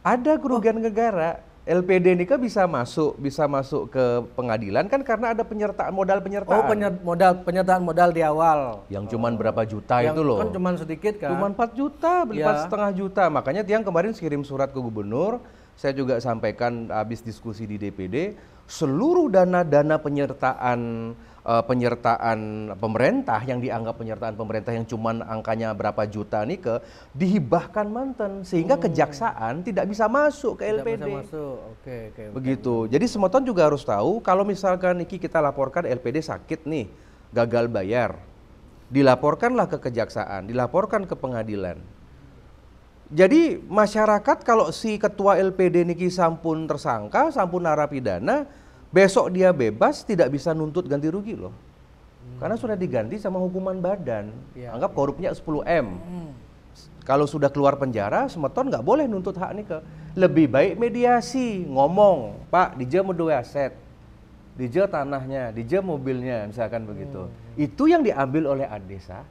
Ada kerugian negara. LPD ini kan bisa masuk ke pengadilan kan karena ada modal penyertaan. Penyertaan modal di awal. Yang cuman berapa juta itu loh. Kan cuman sedikit kan. Cuman 4 juta, 4,5 juta. Makanya Tiang kemarin kirim surat ke gubernur, saya juga sampaikan habis diskusi di DPD, seluruh dana-dana penyertaan pemerintah yang dianggap penyertaan pemerintah yang cuman angkanya berapa juta nih dihibahkan manten sehingga kejaksaan tidak bisa masuk ke LPD. Tidak bisa masuk. Oke. Begitu. Jadi semeton juga harus tahu kalau misalkan Niki kita laporkan LPD sakit nih, gagal bayar. Dilaporkanlah ke kejaksaan, dilaporkan ke pengadilan. Jadi masyarakat kalau si ketua LPD Niki sampun tersangka, sampun narapidana, besok dia bebas tidak bisa nuntut ganti rugi loh. Karena sudah diganti sama hukuman badan. Anggap korupnya 10M. Kalau sudah keluar penjara, semeton nggak boleh nuntut hak nih Lebih baik mediasi, ngomong, Pak, dijam dua aset. dije tanahnya, dije mobilnya, misalkan begitu. Itu yang diambil oleh desa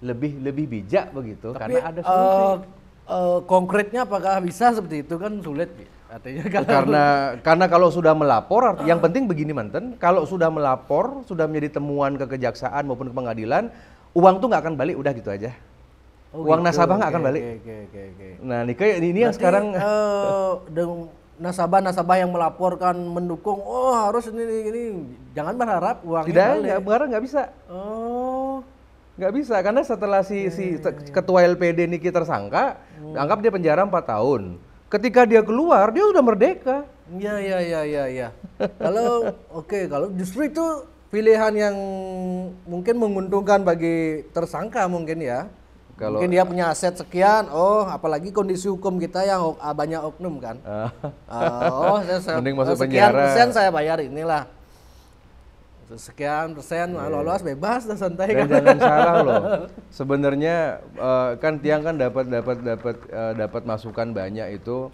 lebih bijak begitu. Tapi, karena ada solusi. Konkretnya apakah bisa seperti itu kan sulit, artinya Karena kalau sudah melapor, yang penting begini manten, kalau sudah melapor, sudah menjadi temuan ke kejaksaan maupun ke pengadilan, uang tuh nggak akan balik, udah gitu aja. Uang gitu. nasabah nggak akan balik. Nah, ini yang sekarang nasabah yang melaporkan mendukung, oh harus ini, jangan berharap uangnya balik. Nggak bisa. Oh, nggak bisa karena setelah si ketua LPD Niki tersangka, anggap dia penjara 4 tahun. Ketika dia keluar, dia udah merdeka. Iya. Kalau justru itu pilihan yang mungkin menguntungkan bagi tersangka mungkin ya. Mungkin dia punya aset sekian, apalagi kondisi hukum kita yang banyak oknum kan. Mending masuk sekian penjara. persen saya bayar inilah. Sekian persen lolos bebas dan santai. Dan kan. jangan salah loh. Sebenarnya kan Tiang kan dapat masukan banyak itu.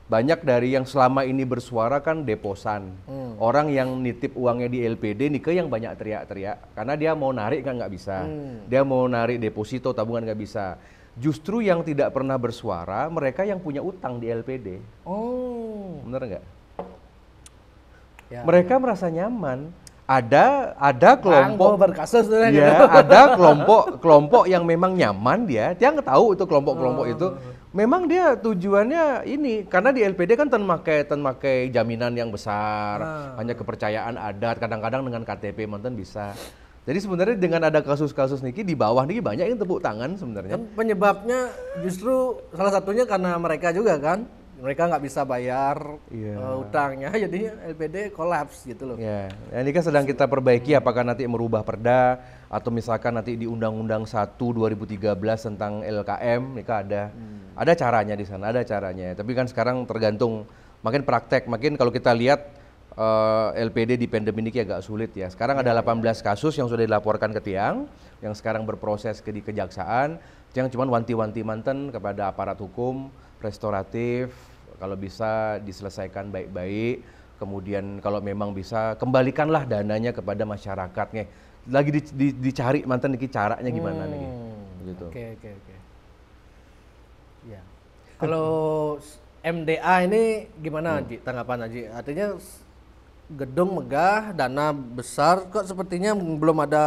Banyak dari yang selama ini bersuara kan deposan. Orang yang nitip uangnya di LPD Nike yang banyak teriak-teriak karena dia mau narik kan nggak bisa. Dia mau narik deposito tabungan nggak bisa. Justru yang tidak pernah bersuara mereka yang punya utang di LPD. Bener nggak? Ya, mereka merasa nyaman. Ada kelompok berkasus ada kelompok yang memang nyaman dia nggak tahu itu kelompok itu memang dia tujuannya ini karena di LPD kan makai jaminan yang besar, hanya kepercayaan adat, kadang-kadang dengan KTP mantan bisa. Jadi sebenarnya dengan ada kasus-kasus Niki di bawah Niki banyak yang tepuk tangan sebenarnya. Kan penyebabnya justru salah satunya karena mereka juga kan. Mereka nggak bisa bayar utangnya, jadi LPD kolaps gitu loh. Ya, ini kan sedang kita perbaiki apakah nanti merubah perda atau misalkan nanti di Undang-Undang 1 2013 tentang LKM, ini kan ada caranya di sana, ada caranya. Tapi kan sekarang tergantung, makin praktek, makin kalau kita lihat LPD di pandemi ini agak sulit ya. Sekarang ada 18 kasus yang sudah dilaporkan ke Tiang, yang sekarang berproses di kejaksaan. Tiang cuma wanti-wanti mantan kepada aparat hukum, restoratif, kalau bisa diselesaikan baik-baik, kemudian kalau memang bisa kembalikanlah dananya kepada masyarakatnya. Lagi dicari mantan niki caranya gimana nih, gitu. Oke. Ya. Kalau MDA ini gimana Haji, tanggapan Haji? Artinya gedung megah, dana besar, kok sepertinya belum ada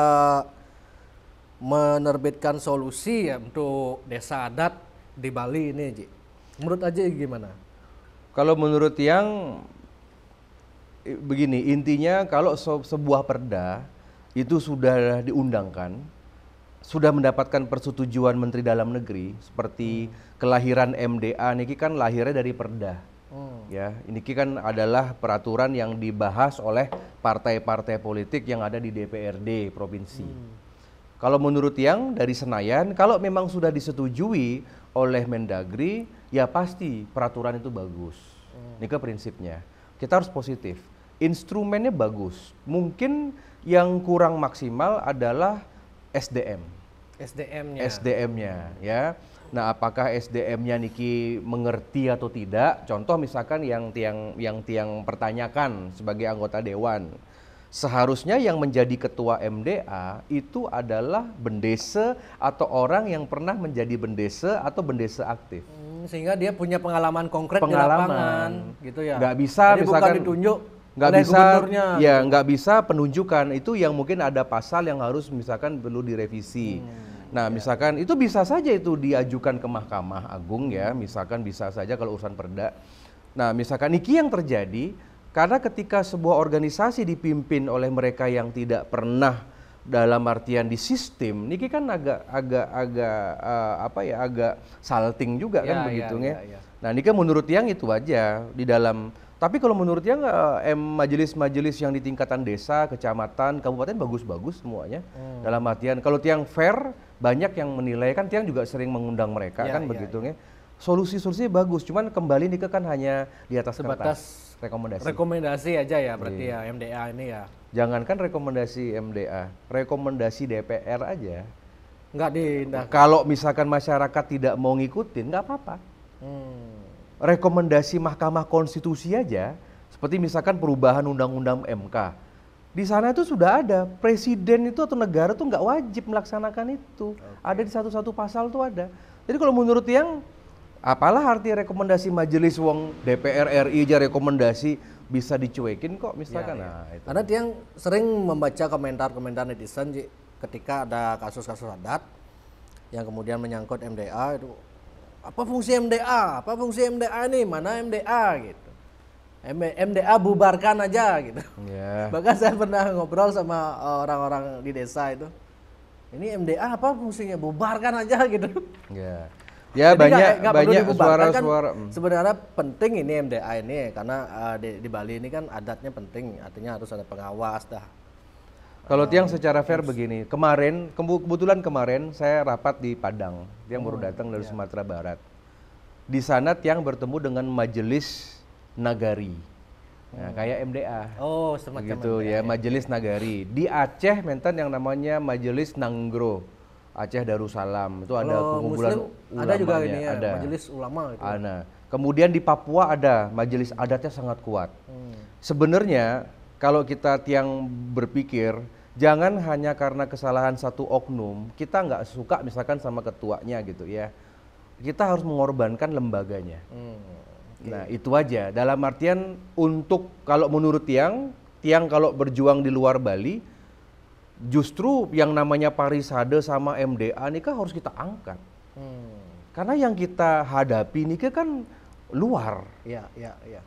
menerbitkan solusi ya untuk desa adat di Bali ini Haji. Menurut aja gimana? Kalau menurut Tiang begini, intinya kalau sebuah perda itu sudah diundangkan, sudah mendapatkan persetujuan Menteri Dalam Negeri, seperti kelahiran MDA niki kan lahirnya dari perda. Ya, ini kan adalah peraturan yang dibahas oleh partai-partai politik yang ada di DPRD provinsi. Kalau menurut Tiang dari Senayan, kalau memang sudah disetujui oleh Mendagri, ya pasti peraturan itu bagus. Ini ke prinsipnya. Kita harus positif. Instrumennya bagus. Mungkin yang kurang maksimal adalah SDM-nya, ya. Nah, apakah SDM-nya niki mengerti atau tidak? Contoh misalkan yang Tiang pertanyakan sebagai anggota dewan. Seharusnya yang menjadi ketua MDA itu adalah bendese atau orang yang pernah menjadi bendese atau bendese aktif. Sehingga dia punya pengalaman konkret di lapangan, gitu ya. Nggak bisa jadi misalkan bukan ditunjuk nggak oleh bisa, gubernurnya. ya nggak bisa penunjukan itu yang mungkin ada pasal yang harus misalkan perlu direvisi. Nah, misalkan itu bisa saja itu diajukan ke Mahkamah Agung ya, misalkan bisa saja kalau urusan perda. Nah, misalkan niki yang terjadi. Karena ketika sebuah organisasi dipimpin oleh mereka yang tidak pernah dalam artian di sistem, niki kan agak salting juga kan begitu ya. Nah, niki menurut Tiang itu aja di dalam. Tapi kalau menurut Tiang majelis-majelis yang di tingkatan desa, kecamatan, kabupaten bagus-bagus semuanya. Dalam artian kalau Tiang fair, banyak yang menilai kan Tiang juga sering mengundang mereka kan begitu ya. Solusi-solusinya bagus, cuman kembali niki kan hanya di atas kertas. Rekomendasi aja ya berarti ya MDA ini ya. Jangankan rekomendasi MDA, rekomendasi DPR aja. Nggak diindahkan. Kalau misalkan masyarakat tidak mau ngikutin, nggak apa-apa. Rekomendasi Mahkamah Konstitusi aja, Seperti misalkan perubahan undang-undang MK. Di sana itu sudah ada, presiden itu atau negara tuh nggak wajib melaksanakan itu. Ada di satu-satu pasal tuh ada. Jadi kalau menurut Tiang, apalah arti rekomendasi majelis wong DPR RI aja rekomendasi bisa dicuekin kok misalkan. Nah, itu. Karena Tiang sering membaca komentar-komentar netizen ketika ada kasus-kasus adat yang kemudian menyangkut MDA itu, apa fungsi MDA? Apa fungsi MDA ini? Mana MDA gitu. MDA bubarkan aja gitu. Yeah. Bahkan saya pernah ngobrol sama orang-orang di desa itu. Ini MDA apa fungsinya? Bubarkan aja gitu. Yeah. Ya. Jadi banyak suara-suara. Kan sebenarnya penting ini MDA ini karena di Bali ini kan adatnya penting, artinya harus ada pengawas dah. Kalau Tiang secara fair begini, kebetulan kemarin saya rapat di Padang. Tiang baru datang dari Sumatera Barat. Di sana Tiang bertemu dengan majelis Nagari. Nah, kayak MDA. Oh, semacam gitu MDA, ya, Majelis Nagari. Di Aceh menten yang namanya Majelis Nanggro. Aceh Darussalam. Itu ada kumpulan ulamanya. Ada juga ini ya, ada. Majelis Ulama itu. Ada. Kemudian di Papua ada majelis adatnya sangat kuat. Sebenarnya kalau kita Tiang berpikir, jangan hanya karena kesalahan satu oknum, kita nggak suka misalkan sama ketuanya gitu ya. Kita harus mengorbankan lembaganya. Nah itu aja, dalam artian untuk kalau menurut Tiang kalau berjuang di luar Bali, justru yang namanya parisade sama MDA ini kan harus kita angkat. Karena yang kita hadapi ini kan luar. Iya.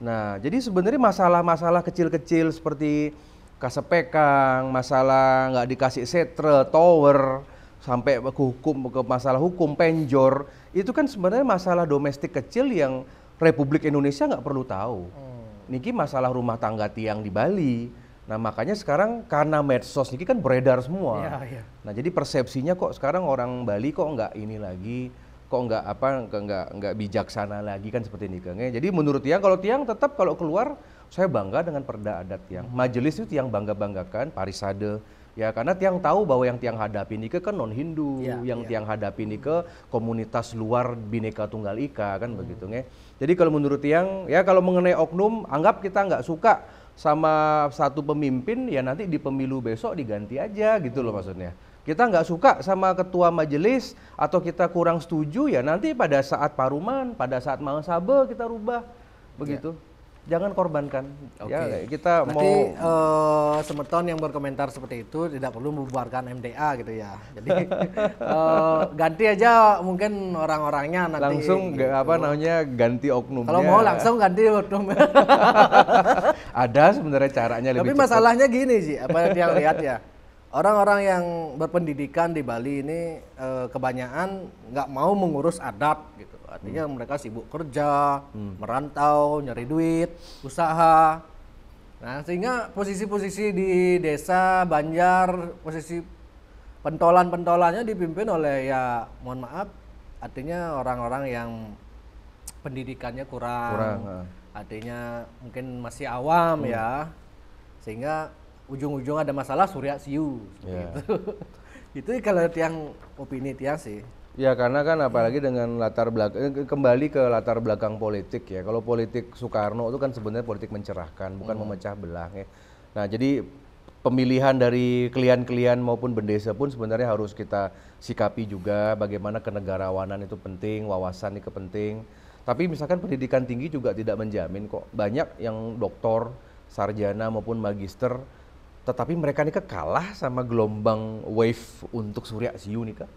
Nah jadi sebenarnya masalah-masalah kecil-kecil seperti kasepekang, masalah nggak dikasih setre, tower, sampai ke masalah hukum, penjor, itu kan sebenarnya masalah domestik kecil yang Republik Indonesia nggak perlu tahu. Niki masalah rumah tangga Tiang di Bali. Nah makanya sekarang karena medsos niki kan beredar semua. Iya. Nah jadi persepsinya kok sekarang orang Bali kok nggak ini lagi, kok nggak bijaksana lagi kan seperti ini Kang. Jadi menurut Tiang kalau Tiang tetap kalau keluar saya bangga dengan perda adat Tiang. Majelis itu Tiang banggakan parisade. Ya karena Tiang tahu bahwa yang Tiang hadapi ini kan non Hindu, Tiang hadapi ini ke komunitas luar Bhinneka Tunggal Ika kan begitu nge. Jadi kalau menurut Tiang ya kalau mengenai oknum anggap kita nggak suka sama satu pemimpin ya nanti di pemilu besok diganti aja gitu loh maksudnya. Kita nggak suka sama ketua majelis atau kita kurang setuju ya nanti pada saat paruman, pada saat Mahasabe kita rubah begitu. Jangan korbankan. Ya, kita berarti, mau Semeton yang berkomentar seperti itu tidak perlu membubarkan MDA gitu ya. Jadi ganti aja mungkin orang-orangnya nanti. Langsung gitu. Ganti oknumnya. Kalau mau langsung ganti oknum. Ada sebenarnya caranya lebih cepat. Tapi masalahnya gini sih, apa yang lihat ya. Orang-orang yang berpendidikan di Bali ini kebanyakan nggak mau mengurus adat gitu. Artinya mereka sibuk kerja, merantau, nyari duit, usaha. Nah sehingga posisi-posisi di desa, Banjar, posisi pentolan-pentolannya dipimpin oleh ya mohon maaf, artinya orang-orang yang pendidikannya kurang. Artinya mungkin masih awam ya. Sehingga ujung-ujung ada masalah Surya Siu gitu. Itu kalau Tiang opini Tiang sih. Ya karena kan apalagi dengan latar belakang kembali ke latar belakang politik ya. Kalau politik Soekarno itu kan sebenarnya politik mencerahkan, bukan memecah belah ya. Nah, jadi pemilihan dari klien-klien maupun bendesa pun sebenarnya harus kita sikapi juga bagaimana kenegarawanan itu penting, wawasan itu penting. Tapi misalkan pendidikan tinggi juga tidak menjamin kok. Banyak yang doktor, sarjana maupun magister tetapi mereka nih kalah sama gelombang wave untuk Surya Siu nih Kak.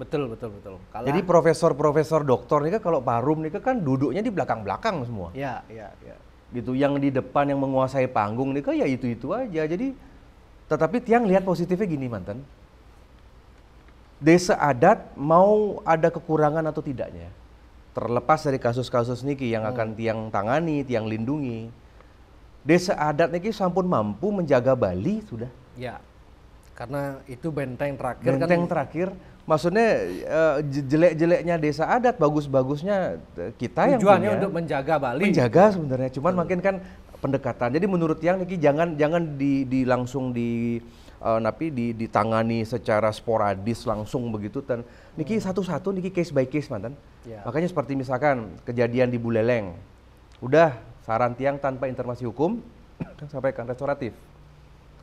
Betul. Kalah. Jadi profesor doktor nih kalau parum nih kan duduknya di belakang-belakang semua. Iya. Gitu yang di depan yang menguasai panggung nih ya itu aja. Jadi tetapi Tiang lihat positifnya gini mantan. Desa adat mau ada kekurangan atau tidaknya. Terlepas dari kasus-kasus niki yang akan Tiang tangani, Tiang lindungi. Desa adat niki sampun mampu menjaga Bali sudah. Ya, karena itu benteng terakhir. Benteng terakhir, maksudnya jelek-jeleknya desa adat, bagus-bagusnya kita yang tujuannya untuk menjaga Bali. Menjaga sebenarnya, cuman makin kan pendekatan. Jadi menurut Tiang niki jangan langsung ditangani secara sporadis langsung begitu dan niki satu-satu niki case by case mantan. Ya. Makanya seperti misalkan kejadian di Buleleng, udah Saran tiang tanpa intervensi hukum, sampaikan restoratif.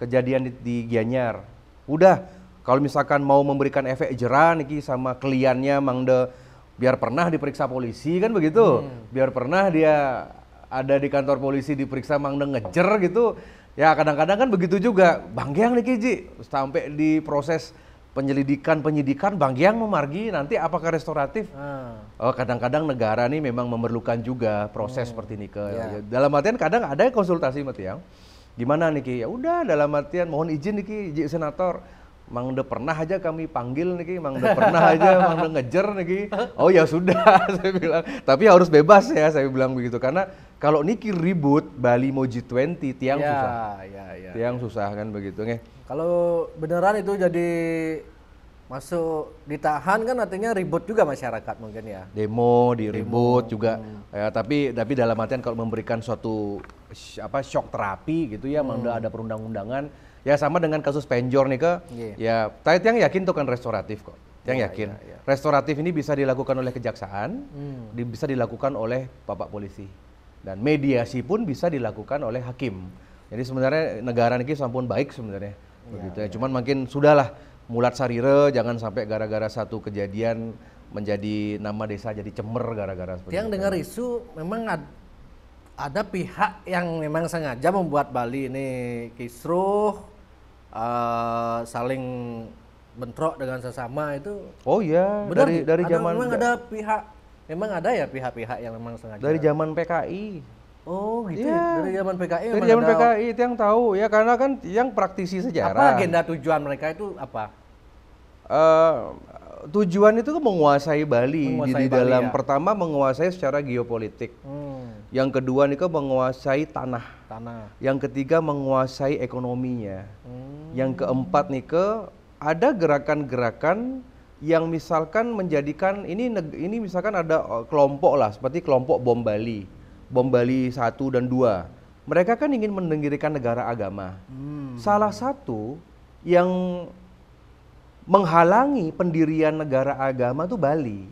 Kejadian di Gianyar, udah kalau misalkan mau memberikan efek jera niki sama kliennya mangde biar pernah diperiksa polisi kan begitu, biar pernah dia ada di kantor polisi diperiksa mangde ngejer gitu. Ya kadang-kadang kan begitu juga, Bang Giang niki Ji, sampai di proses penyidikan Bang Giang memargi nanti apakah restoratif? Oh kadang-kadang negara nih memang memerlukan juga proses seperti ini dalam artian kadang ada konsultasi sama tiang. Gimana niki? Ya udah dalam artian mohon izin niki Ji Senator. Mang udah pernah aja kami panggil niki, mang udah pernah aja mang udah ngejer niki. Oh ya sudah saya bilang. Tapi harus bebas ya saya bilang begitu karena kalau niki ribut Bali mau G20 tiang susah. Tiang susah kan begitu nge. Kalau beneran itu jadi masuk ditahan kan artinya ribut juga masyarakat mungkin ya. Demo diribut juga. Ya, tapi dalam artian kalau memberikan suatu shock terapi gitu ya, ada perundang-undangan. Ya sama dengan kasus Penjor nih ke. Ya, tiang yakin itu kan restoratif kok. Tiang yakin. Restoratif ini bisa dilakukan oleh kejaksaan, bisa dilakukan oleh Bapak polisi. Dan mediasi pun bisa dilakukan oleh hakim. Jadi sebenarnya negara ini sampun baik sebenarnya. Begitu ya. Cuman makin sudahlah mulat sarire, jangan sampai gara-gara satu kejadian menjadi nama desa jadi cemer gara-gara seperti itu. Yang dengar isu memang ada pihak yang memang sengaja membuat Bali ini kisruh, saling bentrok dengan sesama itu. Oh iya, benar, dari zaman memang ada pihak, memang ada ya pihak-pihak yang memang sengaja. Dari zaman PKI. Oh gitu ya, dari zaman PKI. Dari zaman PKI itu yang tahu ya karena kan yang praktisi sejarah. Apa agenda tujuan mereka itu apa? Tujuan itu menguasai Bali. Di dalam pertama menguasai secara geopolitik. Yang kedua nih menguasai tanah. Yang ketiga menguasai ekonominya. Yang keempat nih ada gerakan-gerakan yang misalkan menjadikan ini misalkan ada kelompok lah seperti kelompok Bom Bali 1 dan 2. Mereka kan ingin mendirikan negara agama. Salah satu yang menghalangi pendirian negara agama itu Bali.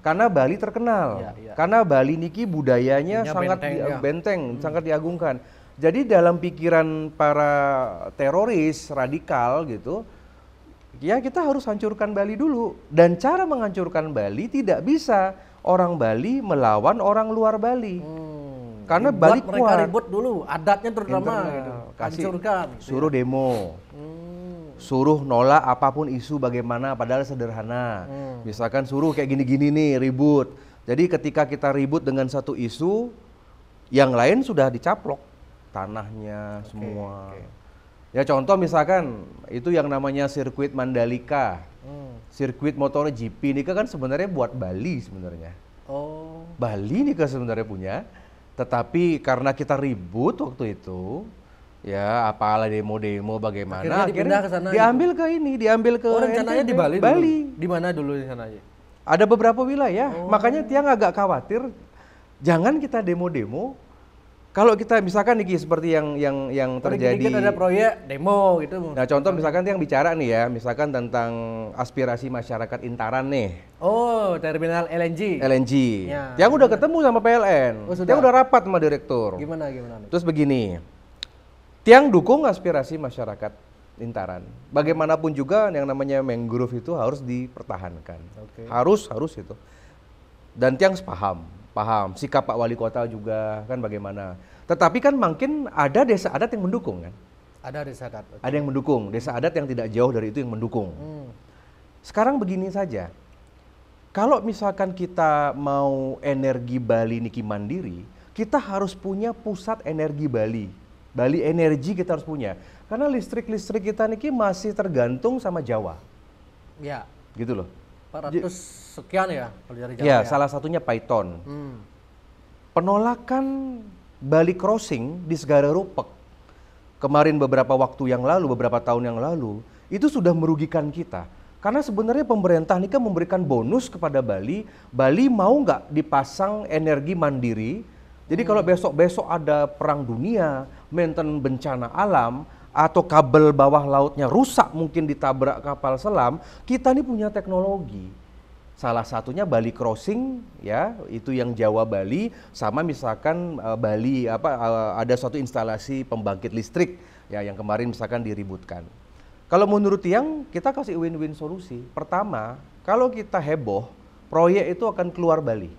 Karena Bali terkenal. Karena Bali niki budayanya sangat benteng, sangat diagungkan. Jadi dalam pikiran para teroris radikal gitu, ya kita harus hancurkan Bali dulu. Dan cara menghancurkan Bali tidak bisa orang Bali melawan orang luar Bali. Karena Bali kuat. Mereka ribut dulu, adatnya terutama gitu. Hancurkan. Suruh demo. Suruh nolak apapun isu bagaimana padahal sederhana. Misalkan suruh kayak gini-gini nih ribut. Jadi ketika kita ribut dengan satu isu, yang lain sudah dicaplok tanahnya semua. Ya contoh misalkan itu yang namanya sirkuit Mandalika. Sirkuit motor GP ini kan sebenarnya buat Bali sebenarnya. Bali ini kan sebenarnya punya. Tetapi karena kita ribut waktu itu, ya apalah demo-demo bagaimana akhirnya diambil ke ini, diambil ke rencananya di Bali. Di mana dulu di sana aja? Ada beberapa wilayah, makanya tiang agak khawatir jangan kita demo-demo. Kalau kita misalkan nih seperti yang terjadi ada proyek demo gitu. Nah, contoh misalkan tiang bicara nih ya, misalkan tentang aspirasi masyarakat Intaran nih. Oh, terminal LNG. Ya, tiang udah ketemu sama PLN. Tiang udah rapat sama direktur. Gimana? Terus begini. Tiang dukung aspirasi masyarakat Intaran. Bagaimanapun juga yang namanya mangrove itu harus dipertahankan. Harus itu. Dan tiang paham sikap Pak Wali Kota juga kan bagaimana. Tetapi kan makin ada desa adat yang mendukung kan. Ada desa adat. Ada yang mendukung, desa adat yang tidak jauh dari itu yang mendukung. Sekarang begini saja. Kalau misalkan kita mau energi Bali niki mandiri, kita harus punya pusat energi Bali. Bali Energi kita harus punya. Karena listrik kita niki masih tergantung sama Jawa. Ya. Gitu loh. 400 sekian ya kalau dari Jawa. Ya, salah satunya Python. Penolakan Bali Crossing di Segara Rupek kemarin beberapa tahun yang lalu, itu sudah merugikan kita. Karena sebenarnya pemerintah ini kan memberikan bonus kepada Bali. Bali mau nggak dipasang energi mandiri. Jadi kalau besok ada perang dunia, maintenance bencana alam, atau kabel bawah lautnya rusak mungkin ditabrak kapal selam, kita ini punya teknologi. Salah satunya Bali Crossing, ya, itu yang Jawa Bali, sama misalkan Bali ada suatu instalasi pembangkit listrik, ya, yang kemarin misalkan diributkan. Kalau menurut Tiang, kita kasih win-win solusi. Pertama, kalau kita heboh, proyek itu akan keluar Bali.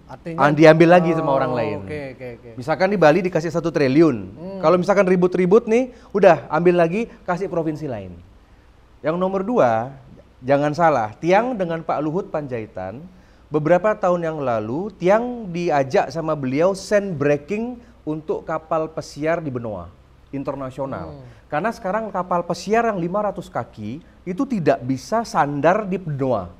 Artinya Diambil lagi sama orang lain. Oke. Misalkan di Bali dikasih 1 triliun. Kalau misalkan ribut-ribut nih, udah ambil lagi, kasih provinsi lain. Yang nomor 2, jangan salah, Tiang dengan Pak Luhut Panjaitan, beberapa tahun yang lalu, Tiang diajak sama beliau sand breaking untuk kapal pesiar di benua internasional. Karena sekarang kapal pesiar yang 500 kaki, itu tidak bisa sandar di benua.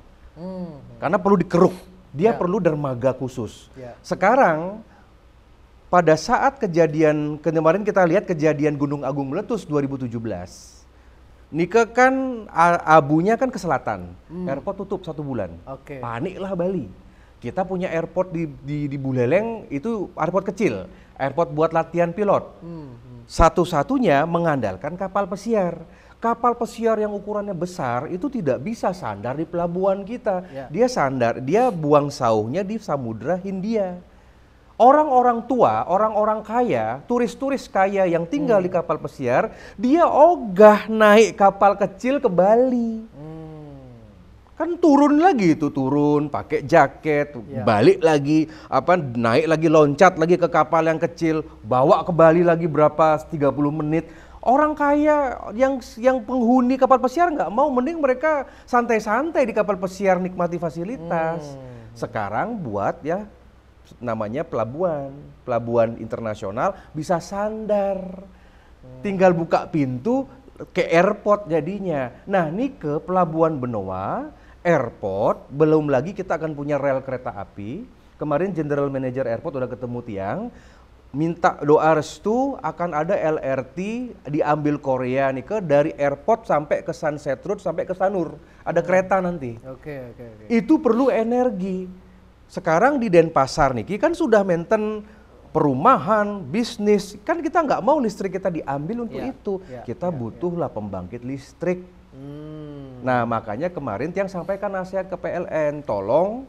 Karena perlu dikeruk. Dia perlu dermaga khusus. Sekarang pada saat kejadian kemarin kita lihat kejadian Gunung Agung meletus 2017. Nike kan abunya kan ke selatan. Airport tutup 1 bulan. Paniklah Bali. Kita punya airport di Buleleng itu airport kecil, airport buat latihan pilot. Satu-satunya mengandalkan kapal pesiar. Kapal pesiar yang ukurannya besar itu tidak bisa sandar di pelabuhan kita. Dia buang sauhnya di Samudra Hindia. Orang-orang tua, orang-orang kaya, turis-turis kaya yang tinggal di kapal pesiar, dia ogah naik kapal kecil ke Bali. Kan turun lagi itu, turun pakai jaket, balik lagi, naik lagi, loncat lagi ke kapal yang kecil, bawa ke Bali lagi berapa 30 menit. Orang kaya yang penghuni kapal pesiar nggak mau, mending mereka santai-santai di kapal pesiar nikmati fasilitas. Sekarang buat ya namanya pelabuhan internasional bisa sandar. Tinggal buka pintu ke airport jadinya. Nah, ini ke pelabuhan Benoa, airport, belum lagi kita akan punya rel kereta api. Kemarin General Manager Airport udah ketemu Tiang, minta doa restu akan ada LRT diambil Korea nih dari airport sampai ke Sunset Road sampai ke Sanur. Ada kereta nanti. Oke. Itu perlu energi. Sekarang di Denpasar nih kan sudah maintain perumahan, bisnis. Kan kita nggak mau listrik kita diambil untuk itu. Kita butuhlah pembangkit listrik. Nah, makanya kemarin Tiang sampaikan nasihat ke PLN, tolong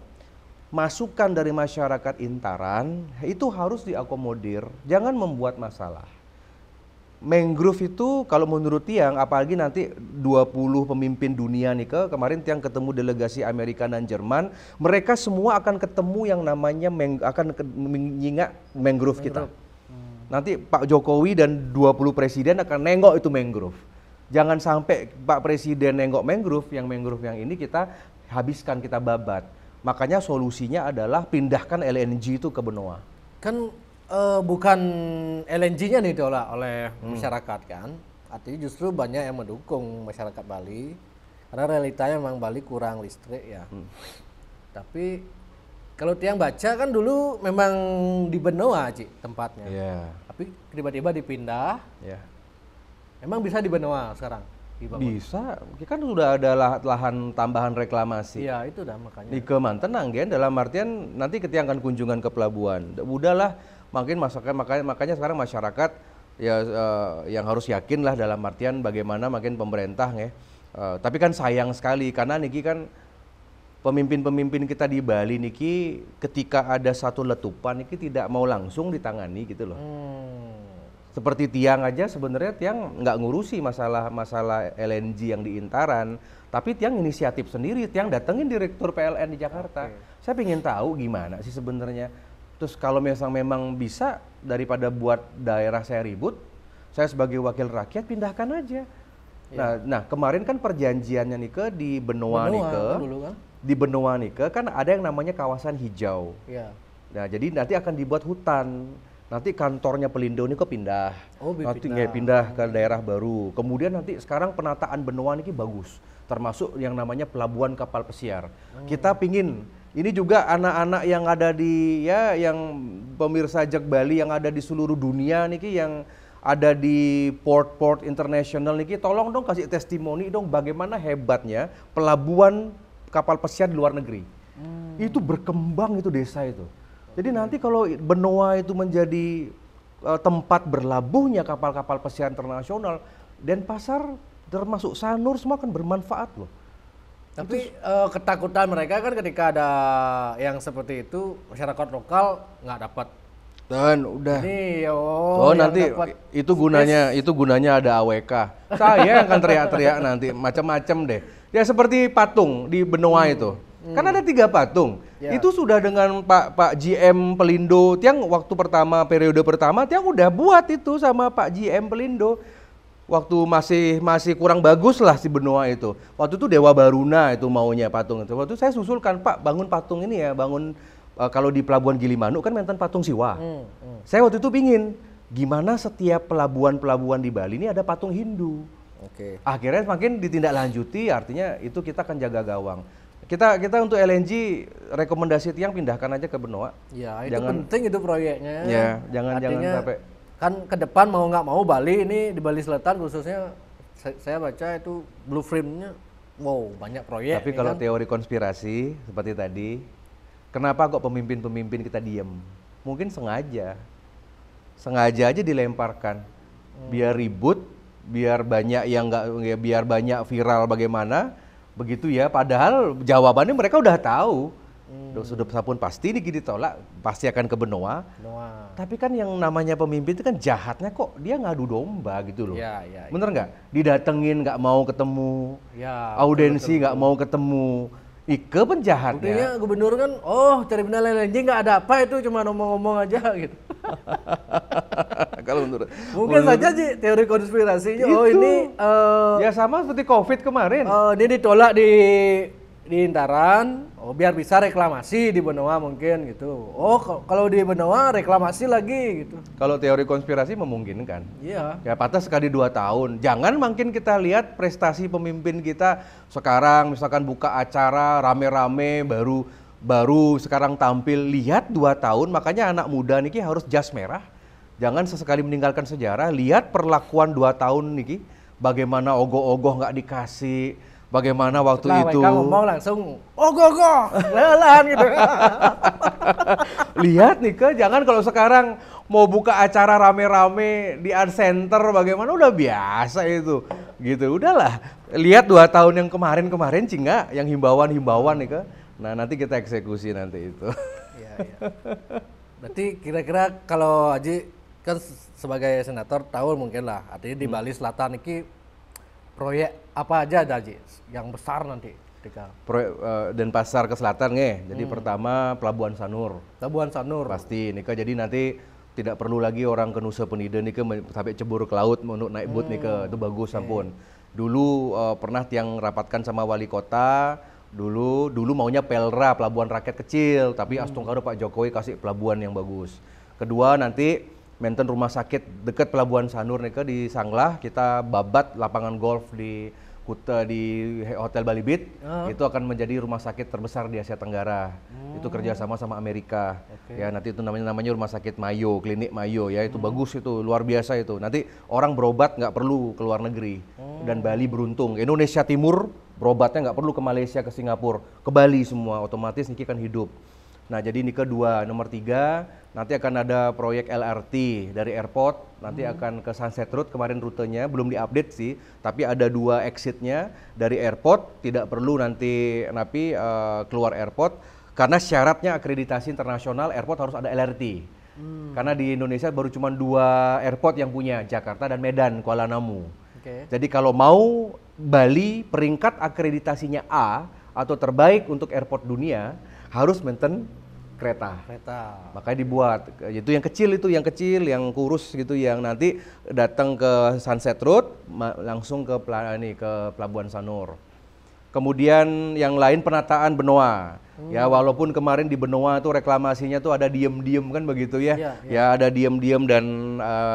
masukan dari masyarakat Intaran itu harus diakomodir, jangan membuat masalah. Mangrove itu kalau menurut Tiang, apalagi nanti 20 pemimpin dunia nih kemarin Tiang ketemu delegasi Amerika dan Jerman, mereka semua akan ketemu yang namanya akan mengingat mangrove kita. Nanti Pak Jokowi dan 20 presiden akan nengok itu mangrove. Jangan sampai Pak Presiden nengok mangrove yang ini kita habiskan, kita babat. Makanya solusinya adalah pindahkan LNG itu ke Benoa. Kan bukan LNG-nya nih diolah oleh masyarakat kan. Artinya justru banyak yang mendukung masyarakat Bali. Karena realitanya memang Bali kurang listrik ya. Tapi kalau Tiang baca kan dulu memang di Benoa Cik tempatnya. Tapi tiba-tiba dipindah. Emang bisa di Benoa sekarang? Bisa, kan sudah ada lahan tambahan reklamasi. Iya, itu dah makanya. Di Kemantenang kan, dalam artian nanti ketika akan kunjungan ke pelabuhan, udahlah, makanya sekarang masyarakat ya yang harus yakin lah dalam artian bagaimana makin pemerintah ya. Tapi kan sayang sekali karena niki kan pemimpin-pemimpin kita di Bali niki ketika ada satu letupan niki tidak mau langsung ditangani gitu loh. Seperti Tiang aja sebenarnya Tiang nggak ngurusi masalah LNG yang di Intaran, tapi Tiang inisiatif sendiri, Tiang datengin direktur PLN di Jakarta. Saya ingin tahu gimana sih sebenarnya. Terus kalau memang bisa daripada buat daerah saya ribut, saya sebagai wakil rakyat pindahkan aja. Nah kemarin kan perjanjiannya nih di Benoa nih di Benoa nih kan ada yang namanya kawasan hijau. Nah jadi nanti akan dibuat hutan. Nanti kantornya Pelindo ini pindah, nanti pindah ke daerah baru. Kemudian nanti sekarang penataan Benoa ini bagus, termasuk yang namanya pelabuhan kapal pesiar. Kita pingin ini juga anak-anak yang ada di yang pemirsa Jak Bali yang ada di seluruh dunia nih yang ada di port internasional nih, tolong dong kasih testimoni dong bagaimana hebatnya pelabuhan kapal pesiar di luar negeri. Itu berkembang itu desa itu. Jadi nanti kalau Benoa itu menjadi tempat berlabuhnya kapal-kapal pesiar internasional, Denpasar termasuk Sanur semua akan bermanfaat loh. Tapi ketakutan mereka kan ketika ada yang seperti itu, masyarakat lokal nggak dapat. Dan udah. Ini Nanti itu gunanya ada AWK. Saya yang akan teriak-teriak nanti macam-macam deh. Ya seperti patung di Benoa itu. Kan ada 3 patung. Ya. Itu sudah dengan Pak GM Pelindo. Tiang waktu pertama periode pertama Tiang udah buat itu sama Pak GM Pelindo. Waktu masih kurang bagus lah si Benoa itu. Waktu itu Dewa Baruna itu maunya patung itu. Waktu itu saya susulkan, Pak bangun patung ini ya, bangun kalau di Pelabuhan Gilimanuk kan menten patung Siwa. Saya waktu itu pingin gimana setiap pelabuhan di Bali ini ada patung Hindu. Oke. Akhirnya makin ditindaklanjuti, artinya itu kita akan jaga gawang. Kita untuk LNG rekomendasi Tiang pindahkan aja ke Benoa. Ya, itu penting itu proyeknya. Ya, jangan sampai kan ke depan mau nggak mau Bali ini di Bali Selatan khususnya saya baca itu blueprintnya wow banyak proyek. Tapi kalau teori konspirasi seperti tadi, kenapa kok pemimpin kita diem? Mungkin sengaja aja dilemparkan, biar ribut, biar banyak yang biar banyak viral bagaimana, begitu ya. Padahal jawabannya mereka udah tahu. Sudah pun pasti ditolak, pasti akan ke Benoa. Tapi kan yang namanya pemimpin itu kan jahatnya kok dia ngadu domba gitu loh. Ya. Bener nggak? Didatengin nggak mau ketemu, ya, audensi nggak mau ketemu. Ike penjahatnya. Buktinya gubernur kan, terminal LNG nggak ada apa itu cuma ngomong-ngomong aja gitu. Kalau menurut mungkin saja sih teori konspirasinya. Ini ya sama seperti COVID kemarin. Dia ditolak di Intaran, biar bisa reklamasi di Benoa mungkin gitu. Kalau di Benoa reklamasi lagi gitu. Kalau teori konspirasi memungkinkan. Iya. Ya patah sekali 2 tahun. Jangan makin kita lihat prestasi pemimpin kita sekarang, misalkan buka acara rame-rame baru sekarang tampil, lihat 2 tahun. Makanya anak muda niki harus jas merah. Jangan sesekali meninggalkan sejarah. Lihat perlakuan 2 tahun niki, bagaimana ogoh-ogoh nggak dikasih. Bagaimana waktu itu mereka ngomong langsung ogoh-ogoh lelan gitu. Lihat nih jangan kalau sekarang mau buka acara rame-rame di Art Center bagaimana udah biasa itu gitu. Udahlah, lihat 2 tahun yang kemarin Cingga yang himbauan nih nah nanti kita eksekusi nanti itu. Iya. Berarti kira-kira kalau Haji kan sebagai senator tahu mungkin lah artinya di Bali Selatan ini proyek apa aja ada Haji yang besar nanti ketika proyek Denpasar ke selatan jadi pertama Pelabuhan Sanur pasti nika, jadi nanti tidak perlu lagi orang ke Nusa Penida nika sampai cebur ke laut untuk naik boat nika, itu bagus ampun. Dulu pernah Tiang rapatkan sama wali kota, dulu maunya Pelra, pelabuhan rakyat kecil, tapi astungkaro Pak Jokowi kasih pelabuhan yang bagus. Kedua nanti menten rumah sakit dekat Pelabuhan Sanur nih di Sanglah, kita babat lapangan golf di Kuta di Hotel Bali Beat. Itu akan menjadi rumah sakit terbesar di Asia Tenggara. Itu kerjasama sama Amerika. Ya nanti itu namanya rumah sakit Mayo, klinik Mayo ya, itu bagus, itu luar biasa itu. Nanti orang berobat nggak perlu ke luar negeri. Dan Bali beruntung, Indonesia Timur berobatnya nggak perlu ke Malaysia, ke Singapura, ke Bali semua, otomatis niki kan hidup. Nah jadi ini kedua, nomor 3 nanti akan ada proyek LRT dari airport, nanti akan ke Sunset Road, kemarin rutenya belum diupdate sih, tapi ada 2 exitnya dari airport, tidak perlu nanti keluar airport, karena syaratnya akreditasi internasional airport harus ada LRT. Karena di Indonesia baru cuma 2 airport yang punya, Jakarta dan Medan, Kuala Namu. Jadi kalau mau Bali peringkat akreditasinya A atau terbaik untuk airport dunia, harus maintain kereta. Makanya dibuat. Itu yang kecil, yang kurus gitu, yang nanti datang ke Sunset Road langsung ke Pelabuhan Sanur. Kemudian yang lain penataan Benoa. Ya walaupun kemarin di Benoa tuh reklamasinya tuh ada diem-diem kan begitu ya. Ya ada diem-diem dan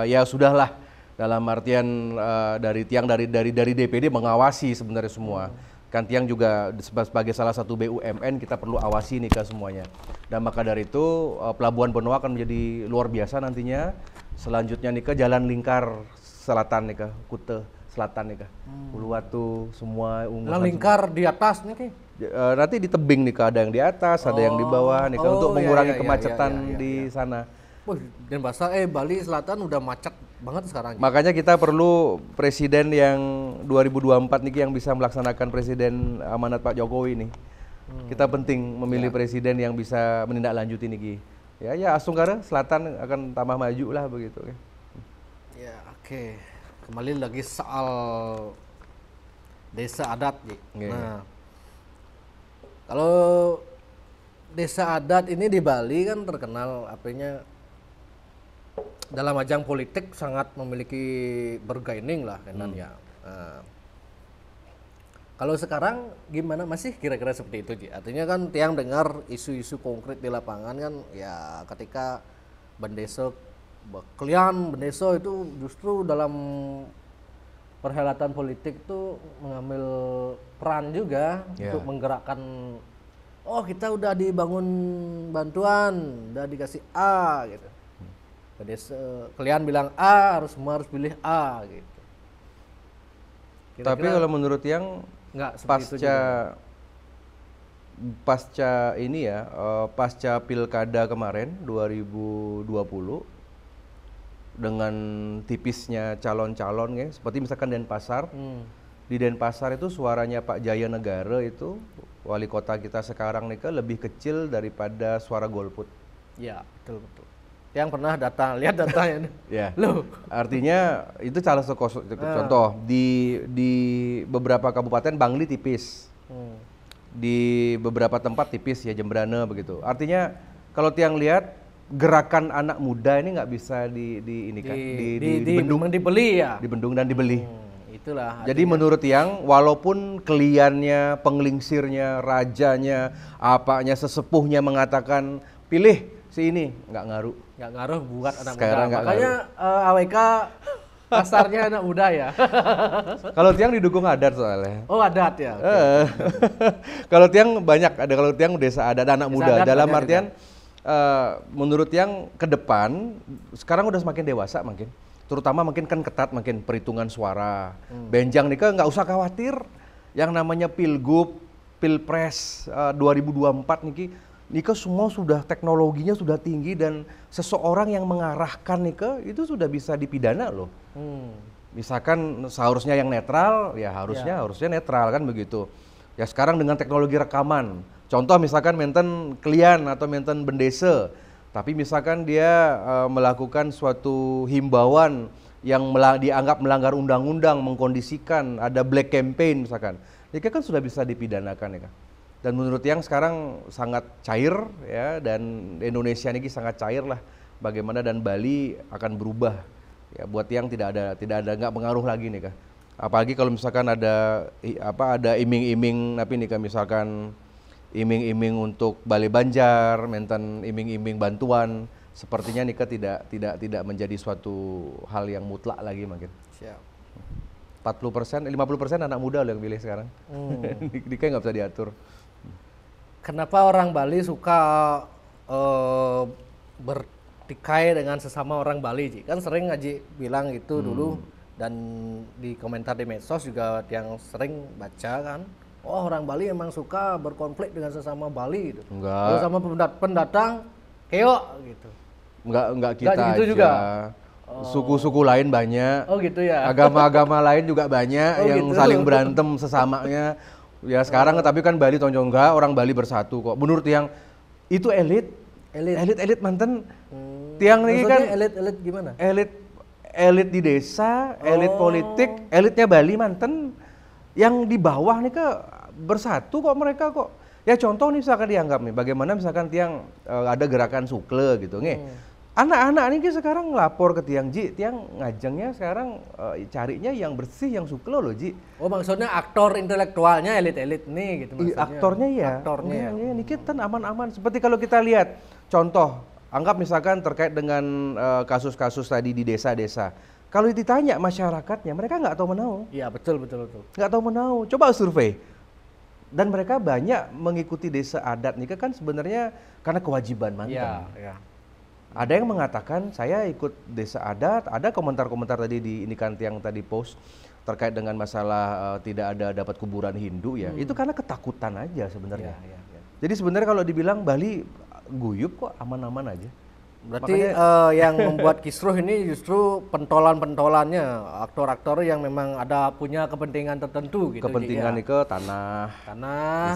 ya sudahlah, dalam artian dari Tiang dari DPD mengawasi sebenarnya semua. Kan Tiang juga sebagai salah satu BUMN kita perlu awasi nih semuanya. Dan maka dari itu Pelabuhan Benoa akan menjadi luar biasa nantinya. Selanjutnya nih Jalan Lingkar Selatan nih Kuta Selatan nih Uluwatu semua Jalan lingkar di atas nih nanti di tebing nih ada yang di atas, ada yang di bawah nih untuk mengurangi kemacetan di sana. Wah, Denpasar, Bali Selatan udah macet banget sekarang. Makanya kita perlu presiden yang 2024 nih yang bisa melaksanakan presiden amanat Pak Jokowi nih. Kita penting memilih presiden yang bisa menindaklanjuti nih. Ya Asunggara Selatan akan tambah maju lah begitu. Ya, oke. Kembali lagi soal desa adat, Ji. Nah, kalau desa adat ini di Bali kan terkenal apanya dalam ajang politik sangat memiliki bergaining lah kan ya. Nah, kalau sekarang gimana, masih kira-kira seperti itu, Ji? Artinya kan tiang dengar isu-isu konkret di lapangan kan ya ketika Bendeso kalian Bendeso itu justru dalam perhelatan politik tuh mengambil peran juga untuk menggerakkan, oh kita udah dibangun bantuan, udah dikasih A gitu. Kalian bilang A, semua harus pilih A gitu. Kira-kira, tapi kalau menurut yang pasca ini ya, pasca pilkada kemarin 2020 dengan tipisnya calon-calon ya, seperti misalkan Denpasar. Di Denpasar itu suaranya Pak Jaya Negara itu wali kota kita sekarang nih lebih kecil daripada suara golput. Ya, betul. Yang pernah lihat datanya. Ya. Loh, artinya itu salah satu contoh di beberapa kabupaten Bangli tipis. Di beberapa tempat tipis ya, Jembrana begitu. Artinya kalau tiang lihat gerakan anak muda ini nggak bisa dibeli ya. Dibendung dan dibeli. Itulah. Jadi menurut tiang, walaupun kliennya, penglingsirnya, rajanya, apanya, sesepuhnya mengatakan pilih si ini, nggak ngaruh. Nggak ngaruh buat anak sekarang muda. Makanya AWK pasarnya anak muda ya. Kalau tiang didukung adat soalnya. Oh, adat ya. Kalau tiang banyak ada, kalau tiang desa adat anak muda. Dalam artian menurut tiang ke depan sekarang udah semakin dewasa makin. Terutama makin kan ketat makin perhitungan suara. Benjang nih nggak usah khawatir. Yang namanya Pilgub, Pilpres 2024 nih Nika semua sudah teknologinya sudah tinggi dan seseorang yang mengarahkan Nika itu sudah bisa dipidana loh. Misalkan seharusnya yang netral, ya harusnya netral kan begitu. Ya sekarang dengan teknologi rekaman, contoh misalkan menten klien atau menten bendese, tapi misalkan dia melakukan suatu himbauan yang dianggap melanggar undang-undang, mengkondisikan, ada black campaign misalkan, Nika kan sudah bisa dipidanakan ya kan. Dan menurut yang sekarang sangat cair ya, dan Indonesia ini sangat cair lah bagaimana, dan Bali akan berubah ya, buat yang tidak ada nggak pengaruh lagi nih kak. Apalagi kalau misalkan ada iming-iming tapi nih kak, misalkan iming-iming untuk Bali Banjar, menten iming-iming bantuan, sepertinya nih kak tidak menjadi suatu hal yang mutlak lagi makin. Siap. 40%, 50% anak muda loh yang pilih sekarang. Dika nggak bisa diatur. Kenapa orang Bali suka bertikai dengan sesama orang Bali, Ji? Kan sering Ngaji bilang gitu dulu, dan di komentar di medsos juga yang sering baca kan, oh orang Bali emang suka berkonflik dengan sesama Bali gitu. Enggak. Kalau sama pendatang, keok gitu. Enggak kita gitu aja. Juga. Suku-suku lain banyak. Oh gitu ya. Agama-agama lain juga banyak yang gitu. Saling berantem sesamanya. Ya sekarang tapi kan Bali tonjong enggak, orang Bali bersatu kok. Menurut yang itu elit manten. Tiang ini kan elit gimana? Elit di desa, elit politik, elitnya Bali manten. Yang di bawah nih bersatu kok mereka kok. Ya contoh nih misalkan dianggap nih, bagaimana misalkan tiang ada gerakan sukle gitu nih. Anak-anak ini sekarang lapor ke tiang, Ji, tiang ngajengnya sekarang carinya yang bersih, yang sukle loh, Ji. Oh maksudnya aktor intelektualnya elit-elit nih gitu maksudnya. Aktornya ya. Aktornya. Ya, ini kita aman-aman. Seperti kalau kita lihat contoh, anggap misalkan terkait dengan kasus-kasus tadi di desa-desa. Kalau ditanya masyarakatnya, mereka nggak tahu menau. Iya betul. Nggak tahu menau. Coba survei. Dan mereka banyak mengikuti desa adat nih kan sebenarnya karena kewajiban mantan. Iya. Ada yang mengatakan saya ikut desa adat, ada komentar-komentar tadi di ini kan yang tadi post terkait dengan masalah tidak ada dapat kuburan Hindu ya. Itu karena ketakutan aja sebenarnya. Ya. Jadi sebenarnya kalau dibilang Bali guyup kok aman-aman aja. Berarti yang membuat kisruh ini justru pentolan-pentolannya, aktor-aktor yang memang ada punya kepentingan tertentu gitu. Kepentingan itu tanah,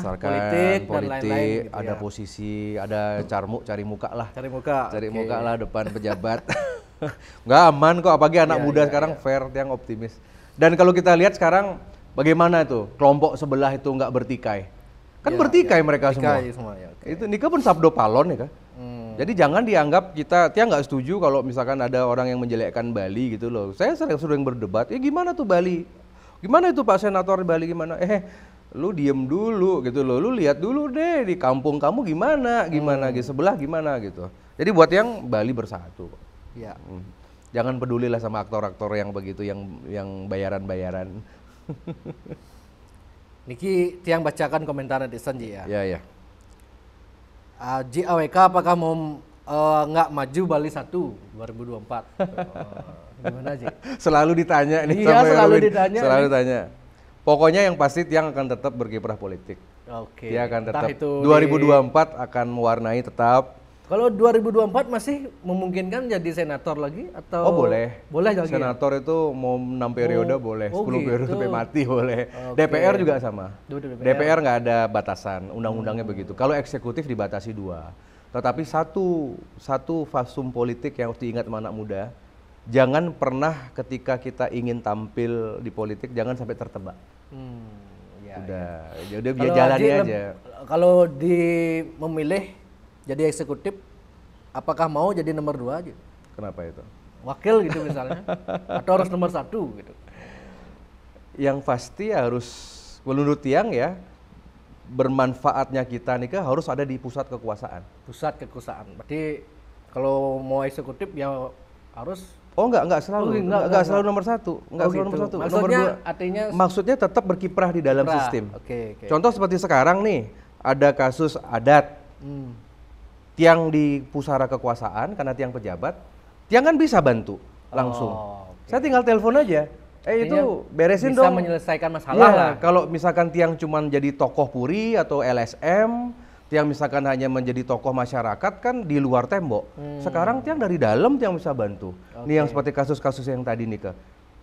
misalkan politik dan lain-lain gitu ada posisi, ada cari muka lah. Cari muka. Cari muka lah depan pejabat. Nggak aman kok, apalagi anak muda sekarang fair, yang optimis. Dan kalau kita lihat sekarang bagaimana itu kelompok sebelah itu nggak bertikai. Kan bertikai mereka semua. Itu Nika pun sabdo palon ya kan. Jadi jangan dianggap Tiang nggak setuju kalau misalkan ada orang yang menjelekkan Bali gitu loh. Saya sering berdebat, gimana tuh Bali? Gimana itu Pak Senator Bali gimana? Lu diem dulu gitu loh, lu lihat dulu deh di kampung kamu gimana gitu, sebelah gimana gitu. Jadi buat yang Bali bersatu. Ya. Jangan pedulilah sama aktor-aktor yang begitu, yang bayaran-bayaran. Niki Tiang bacakan komentar netizen Ji ya. Ya. Ji AWK apakah mau nggak maju Bali 1 2024? Gimana Ji? Selalu ditanya nih. Iya, selalu ditanya. Selalu tanya. Pokoknya yang pasti Tiang akan tetap berkiprah politik. Oke. Dia akan tetap 2024 akan mewarnai tetap. Kalau 2024 masih memungkinkan jadi senator lagi atau? Oh boleh. Boleh lagi. Senator itu mau 6 periode boleh, 10 periode sampai mati boleh. DPR juga sama. DPR nggak ada batasan, undang-undangnya begitu. Kalau eksekutif dibatasi 2. Tetapi satu fasum politik yang harus diingat sama anak muda, jangan pernah ketika kita ingin tampil di politik jangan sampai tertebak. Udah biar jalani aja. Kalau memilih jadi eksekutif, apakah mau jadi nomor 2 aja? Kenapa itu? Wakil gitu misalnya, atau harus nomor 1 gitu? Yang pasti harus, menurut Tiang ya, bermanfaatnya kita nih harus ada di pusat kekuasaan. Pusat kekuasaan, berarti kalau mau eksekutif ya harus. Oh enggak selalu, enggak selalu nomor 1, enggak selalu nomor 1. Maksudnya artinya? Maksudnya tetap berkiprah di dalam sistem. Okay. Contoh seperti sekarang nih, ada kasus adat. Tiang di pusara kekuasaan karena Tiang pejabat, Tiang kan bisa bantu langsung. Saya tinggal telepon aja. Itu beresin bisa dong. Bisa menyelesaikan masalah lah. Kalau misalkan Tiang cuma jadi tokoh puri atau LSM, Tiang misalkan hanya menjadi tokoh masyarakat kan di luar tembok. Sekarang Tiang dari dalam Tiang bisa bantu. Nih yang seperti kasus-kasus yang tadi nih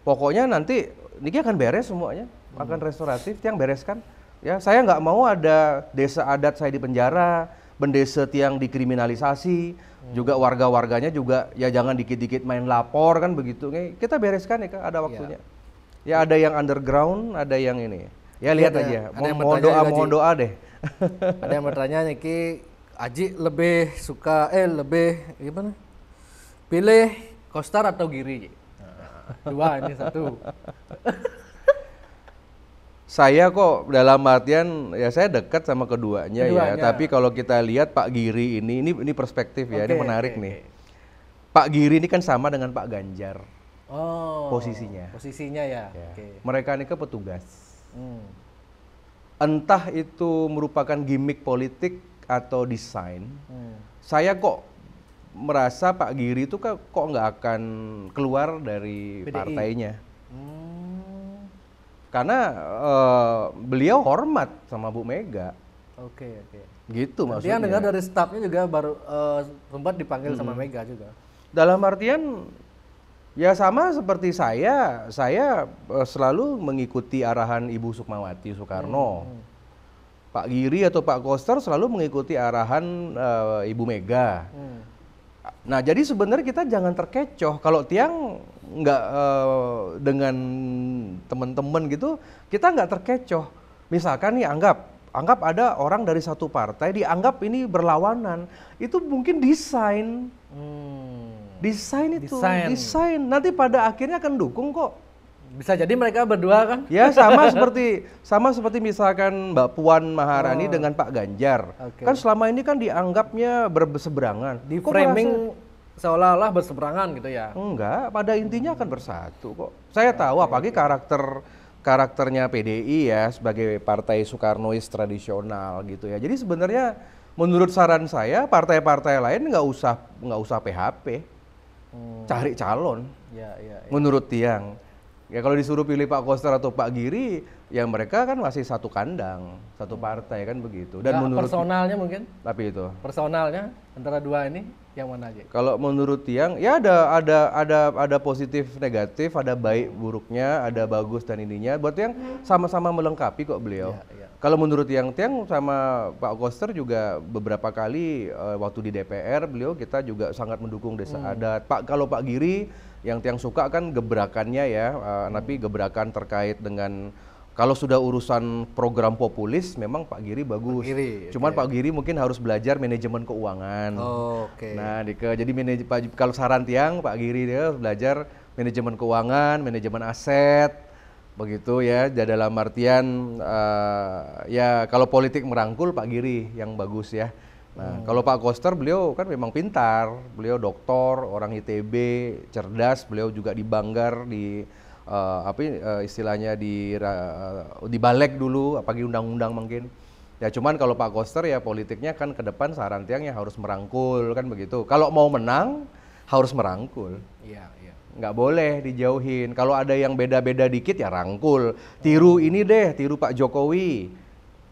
pokoknya nanti Niki akan beres semuanya, akan restoratif, Tiang bereskan. Ya, saya nggak mau ada desa adat saya di penjara, bendesa Tiang dikriminalisasi, juga warga-warganya juga ya jangan dikit-dikit main lapor kan begitu. Kita bereskan ya ada waktunya. Ya ada yang underground, ada yang ini. Ya lihat aja. Mohon doa deh. Ada yang bertanya Niki, Aji lebih suka lebih gimana? Pilih Koster atau Giri? Dua ini satu. Saya kok dalam artian ya saya dekat sama keduanya ya. Tapi kalau kita lihat Pak Giri ini perspektif ya, ini menarik nih. Pak Giri ini kan sama dengan Pak Ganjar. Posisinya. Posisinya ya. Mereka ini petugas. Entah itu merupakan gimmick politik atau desain. Saya kok merasa Pak Giri itu kok nggak akan keluar dari PDI. Partainya. Karena beliau hormat sama Bu Mega. Oke. Gitu maksudnya. Dia dengar dari stafnya juga baru sempat dipanggil sama Mega juga. Dalam artian ya sama seperti saya selalu mengikuti arahan Ibu Sukmawati Soekarno. Pak Giri atau Pak Koster selalu mengikuti arahan Ibu Mega. Nah jadi sebenarnya kita jangan terkecoh kalau Tiang nggak dengan teman-teman gitu, kita nggak terkecoh. Misalkan nih anggap ada orang dari satu partai dianggap ini berlawanan, itu mungkin desain nanti pada akhirnya akan dukung kok. Bisa jadi mereka berdua kan? Ya sama seperti misalkan Mbak Puan Maharani dengan Pak Ganjar. Kan selama ini kan dianggapnya berseberangan. Di framing seolah-olah berseberangan gitu ya? Enggak, pada intinya akan bersatu kok. Saya tahu apalagi karakternya PDI ya sebagai partai Soekarnois tradisional gitu ya. Jadi sebenarnya menurut saran saya partai-partai lain nggak usah PHP, cari calon. Menurut Tiang. Ya kalau disuruh pilih Pak Koster atau Pak Giri, ya mereka kan masih satu kandang, satu partai kan begitu. Dan menurut personalnya mungkin? Tapi itu. Personalnya antara dua ini yang mana aja? Kalau menurut Tiang ya ada positif negatif, ada baik buruknya, ada bagus dan ininya. Buat Tiang sama-sama melengkapi kok beliau. Ya. Kalau menurut Tiang sama Pak Koster juga beberapa kali waktu di DPR beliau kita juga sangat mendukung desa adat. Kalau Pak Giri yang Tiang suka kan gebrakannya ya, tapi gebrakan terkait dengan kalau sudah urusan program populis, memang Pak Giri bagus. Cuman Pak Giri mungkin harus belajar manajemen keuangan. Nah, jadi kalau saran Tiang, Pak Giri dia belajar manajemen keuangan, manajemen aset, begitu ya. Dalam artian ya kalau politik merangkul Pak Giri yang bagus ya. Nah, kalau Pak Koster beliau kan memang pintar, beliau doktor, orang ITB, cerdas, beliau juga di Banggar istilahnya di balik dulu, apalagi undang-undang mungkin. Ya cuman kalau Pak Koster ya politiknya kan ke depan saran Tiangnya harus merangkul kan begitu. Kalau mau menang harus merangkul. Iya. Nggak boleh dijauhin. Kalau ada yang beda-beda dikit ya rangkul. Tiru ini deh, tiru Pak Jokowi.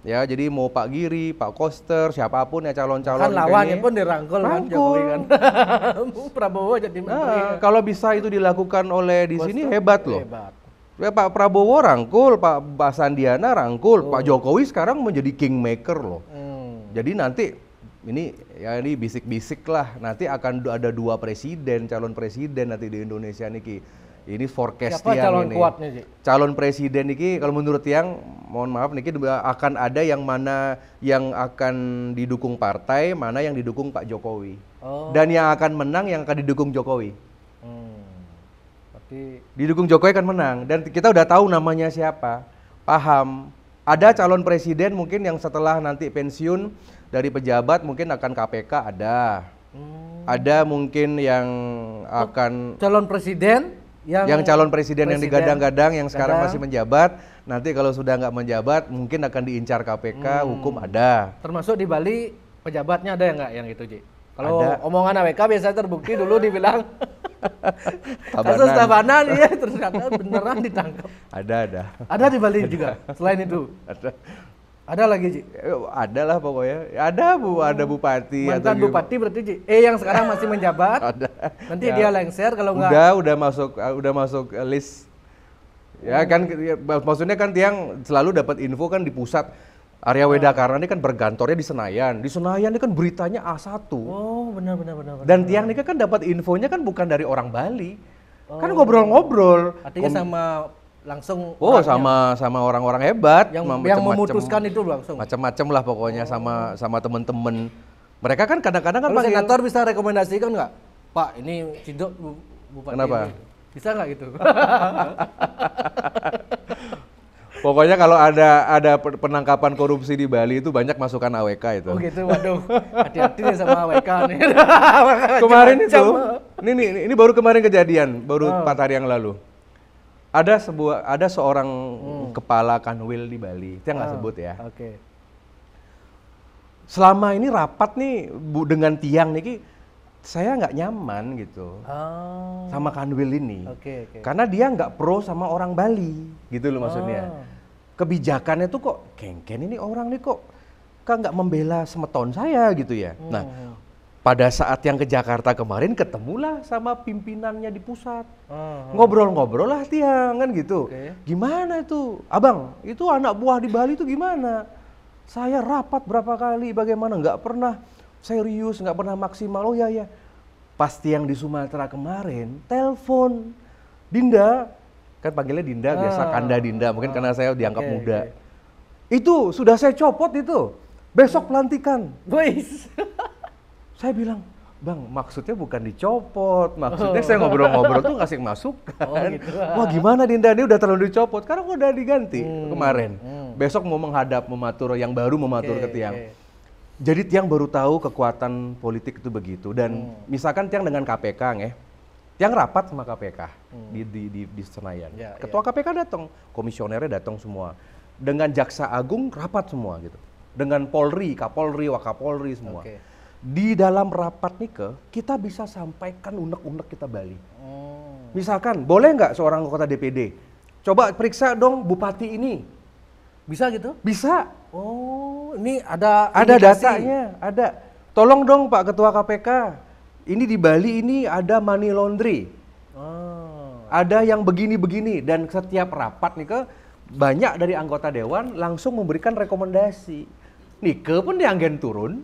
Ya, jadi mau Pak Giri, Pak Koster, siapapun ya calon-calon kan lawannya pun dirangkul kan Jokowi kan. Prabowo jadi menteri. Kalau bisa itu dilakukan oleh di Koster, sini hebat loh. Ya, Pak Prabowo rangkul, Pak Sandiana rangkul, Pak Jokowi sekarang menjadi kingmaker loh. Jadi nanti ini bisik-bisik lah, nanti akan ada 2 presiden, calon presiden nanti di Indonesia nih. Ini forecast siapa calon ini. Kuatnya, Ji? Calon presiden ini kalau menurut Tiang, mohon maaf niki akan ada yang mana yang akan didukung partai, mana yang didukung Pak Jokowi. Dan yang akan menang yang akan didukung Jokowi. Berarti didukung Jokowi akan menang dan kita udah tahu namanya siapa. Paham. Ada calon presiden mungkin yang setelah nanti pensiun dari pejabat mungkin akan KPK ada. Ada mungkin yang akan calon presiden yang calon presiden yang digadang-gadang yang sekarang masih menjabat, nanti kalau sudah nggak menjabat mungkin akan diincar KPK, hukum ada. Termasuk di Bali pejabatnya ada nggak yang itu, Ji? Kalau omongan AWK biasanya terbukti dulu dibilang kasus Tabanan ya ternyata beneran ditangkap. Ada. Ada di Bali juga. Selain itu. Ada lagi, Ji? Ada lah pokoknya. Ada bupati. Mantan bupati berarti, Ji? Yang sekarang masih menjabat. Ada. Nanti dia lengser kalau nggak. Udah masuk list. Ya kan, maksudnya kan Tiang selalu dapat info kan di pusat. Arya Wedakarna ini kan berkantornya di Senayan. Di Senayan ini kan beritanya A1. Benar. Dan Tiang ini kan dapat infonya kan bukan dari orang Bali. Kan ngobrol-ngobrol. Artinya sama langsung sama orang-orang hebat yang memutuskan itu langsung macam-macam lah pokoknya sama teman-teman mereka kan kadang-kadang kan senator bisa rekomendasikan nggak Pak ini Cidok bupati kenapa ini. Bisa nggak gitu? Pokoknya kalau ada penangkapan korupsi di Bali itu banyak masukan AWK itu. Oh gitu, waduh, hati-hati nih sama AWK nih. Kemarin itu, ini baru kemarin kejadian, baru 4 hari yang lalu. Ada seorang kepala kanwil di Bali, itu yang nggak sebut ya. Selama ini rapat nih dengan Tiang nih, saya nggak nyaman gitu sama kanwil ini, karena dia nggak pro sama orang Bali, gitu loh maksudnya. Kebijakannya tuh kok kengken ini orang nih kok nggak membela semeton saya gitu ya. Nah. Pada saat yang ke Jakarta kemarin ketemulah sama pimpinannya di pusat. Ngobrol-ngobrol lah Tiang kan gitu. Gimana itu? Abang, itu anak buah di Bali itu gimana? Saya rapat berapa kali bagaimana? Nggak pernah serius, nggak pernah maksimal. Oh ya. Pas Tiang di Sumatera kemarin, telepon. Dinda, kan panggilnya Dinda, biasa Kanda Dinda. Mungkin karena saya dianggap muda. Itu sudah saya copot itu. Besok pelantikan. Saya bilang, Bang, maksudnya bukan dicopot, maksudnya saya ngobrol-ngobrol tuh ngasih masukan. Gitu. Wah gimana Dinda, ini udah terlalu dicopot, sekarang udah diganti kemarin. Besok mau mematur yang baru ke Tiang. Jadi Tiang baru tahu kekuatan politik itu begitu. Dan misalkan Tiang dengan KPK, Tiang rapat sama KPK di Senayan. Ketua KPK datang, komisionernya datang semua. Dengan Jaksa Agung rapat semua gitu. Dengan Polri, Kapolri, Wakapolri semua. Di dalam rapat nih kita bisa sampaikan unek-unek kita Bali. Misalkan, boleh nggak seorang anggota DPD? Coba periksa dong bupati ini. Bisa gitu? Bisa. Oh, ini ada indikasi. Datanya, ada. Tolong dong Pak Ketua KPK. Ini di Bali ini ada money laundry. Ada yang begini-begini dan setiap rapat nih banyak dari anggota dewan langsung memberikan rekomendasi. Nike pun dianggen turun.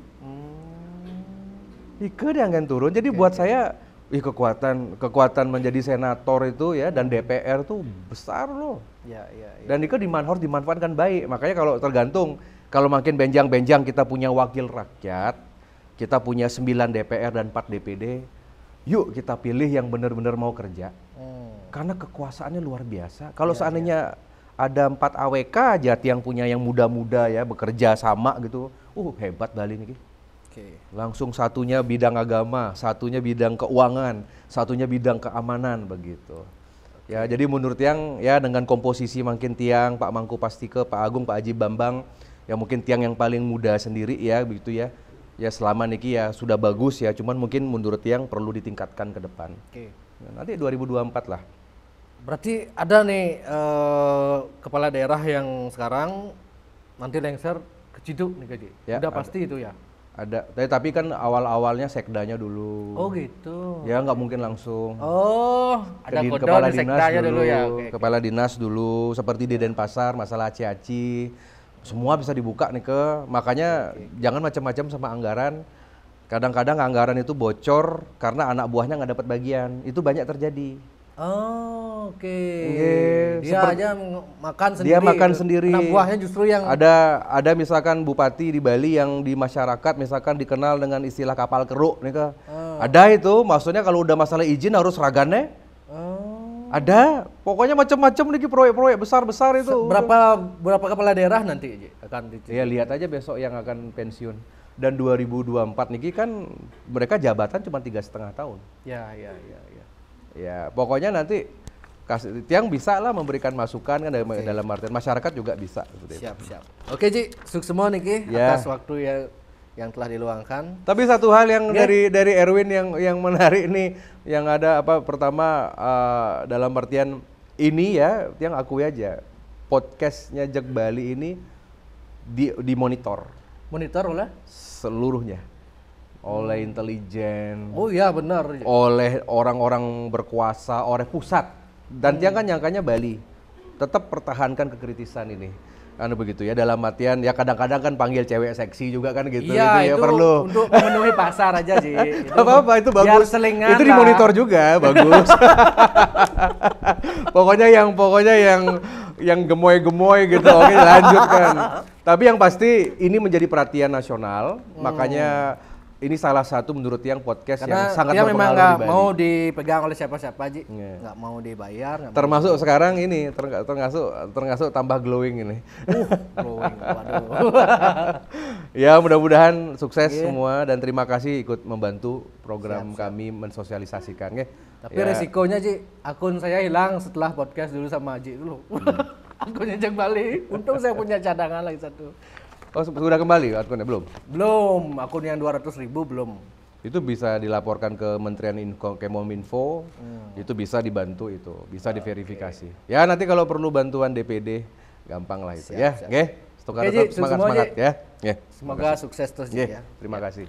Nike dianggen turun. Jadi buat saya kekuatan menjadi senator itu ya dan DPR tuh besar loh. Ya. Dan Nike harus dimanfaatkan baik. Makanya kalau tergantung kalau makin benjang-benjang kita punya wakil rakyat, kita punya 9 DPR dan 4 DPD, yuk kita pilih yang benar-benar mau kerja. Karena kekuasaannya luar biasa. Kalau seandainya ada 4 AWK aja yang punya yang muda-muda ya bekerja sama gitu, hebat Bali nih. Langsung satunya bidang agama, satunya bidang keuangan, satunya bidang keamanan begitu. Ya jadi menurut Tiang ya dengan komposisi makin Tiang, Pak Mangku Pastike, Pak Agung, Pak Haji Bambang, ya mungkin Tiang yang paling muda sendiri ya begitu ya. Ya selama niki ya sudah bagus ya, cuman mungkin menurut Tiang perlu ditingkatkan ke depan. Nanti 2024 lah. Berarti ada nih kepala daerah yang sekarang nanti lengser ke Ciduk nih Gaji. Ya, udah pasti itu ya. Ada, tapi kan awal-awalnya sekdanya dulu. Oh gitu. Ya nggak mungkin langsung. Oh, ada kepala dinas sekdanya dulu ya. Kepala dinas dulu, seperti di Denpasar masalah aci-aci, semua bisa dibuka nih makanya jangan macam-macam sama anggaran. Kadang-kadang anggaran itu bocor karena anak buahnya nggak dapat bagian, itu banyak terjadi. Oh, oke. Dia aja makan sendiri. Dia makan sendiri. Anak buahnya justru yang ada misalkan bupati di Bali yang di masyarakat misalkan dikenal dengan istilah kapal keruk nih Ada itu, maksudnya kalau udah masalah izin harus ragannya. Ada, pokoknya macam-macam nih proyek-proyek besar-besar itu. Berapa kepala daerah nanti akan ya lihat aja besok yang akan pensiun. Dan 2024 nih kan mereka jabatan cuma 3,5 tahun. Ya, pokoknya nanti Tiang bisa lah memberikan masukan kan dalam artian masyarakat juga bisa. Siap. Oke Ji, sukses semua nih atas waktu yang telah diluangkan. Tapi satu hal yang dari Erwin yang menarik nih, yang ada pertama dalam artian ini ya, Tiang akui aja podcastnya Jak Bali ini dimonitor. Monitor oleh? Seluruhnya. Oleh intelijen. Oh iya benar. Oleh orang-orang berkuasa, oleh pusat. Dan Tiang kan nyangkanya Bali. Tetap pertahankan kekritisan ini. Kan begitu ya, dalam artian ya kadang-kadang kan panggil cewek seksi juga kan gitu. Iya, itu perlu. Untuk memenuhi pasar aja sih. Apa-apa itu bagus. Itu dimonitor juga, bagus. pokoknya yang gemoy-gemoy gitu, oke lanjutkan. Tapi yang pasti ini menjadi perhatian nasional, makanya ini salah satu menurut Tiang podcast karena yang sangat dia berpengaruh memang di Bali. Mau dipegang oleh siapa-siapa Ji, nggak mau dibayar. Termasuk sekarang ini, termasuk tambah glowing ini. Glowing, waduh. Ya mudah-mudahan sukses semua dan terima kasih ikut membantu program kami mensosialisasikan. Tapi resikonya Ji, akun saya hilang setelah podcast dulu sama Ji dulu. Akunnya Jak Bali, untung saya punya cadangan lagi satu. Oh sudah kembali akunnya belum? Belum, akun yang 200.000 belum. Itu bisa dilaporkan ke Kementerian Kemenkominfo, itu bisa dibantu itu, bisa diverifikasi. Ya nanti kalau perlu bantuan DPD, gampang lah itu. Siap. Oke, semangat ya. Semoga sukses terus ya. Terima kasih.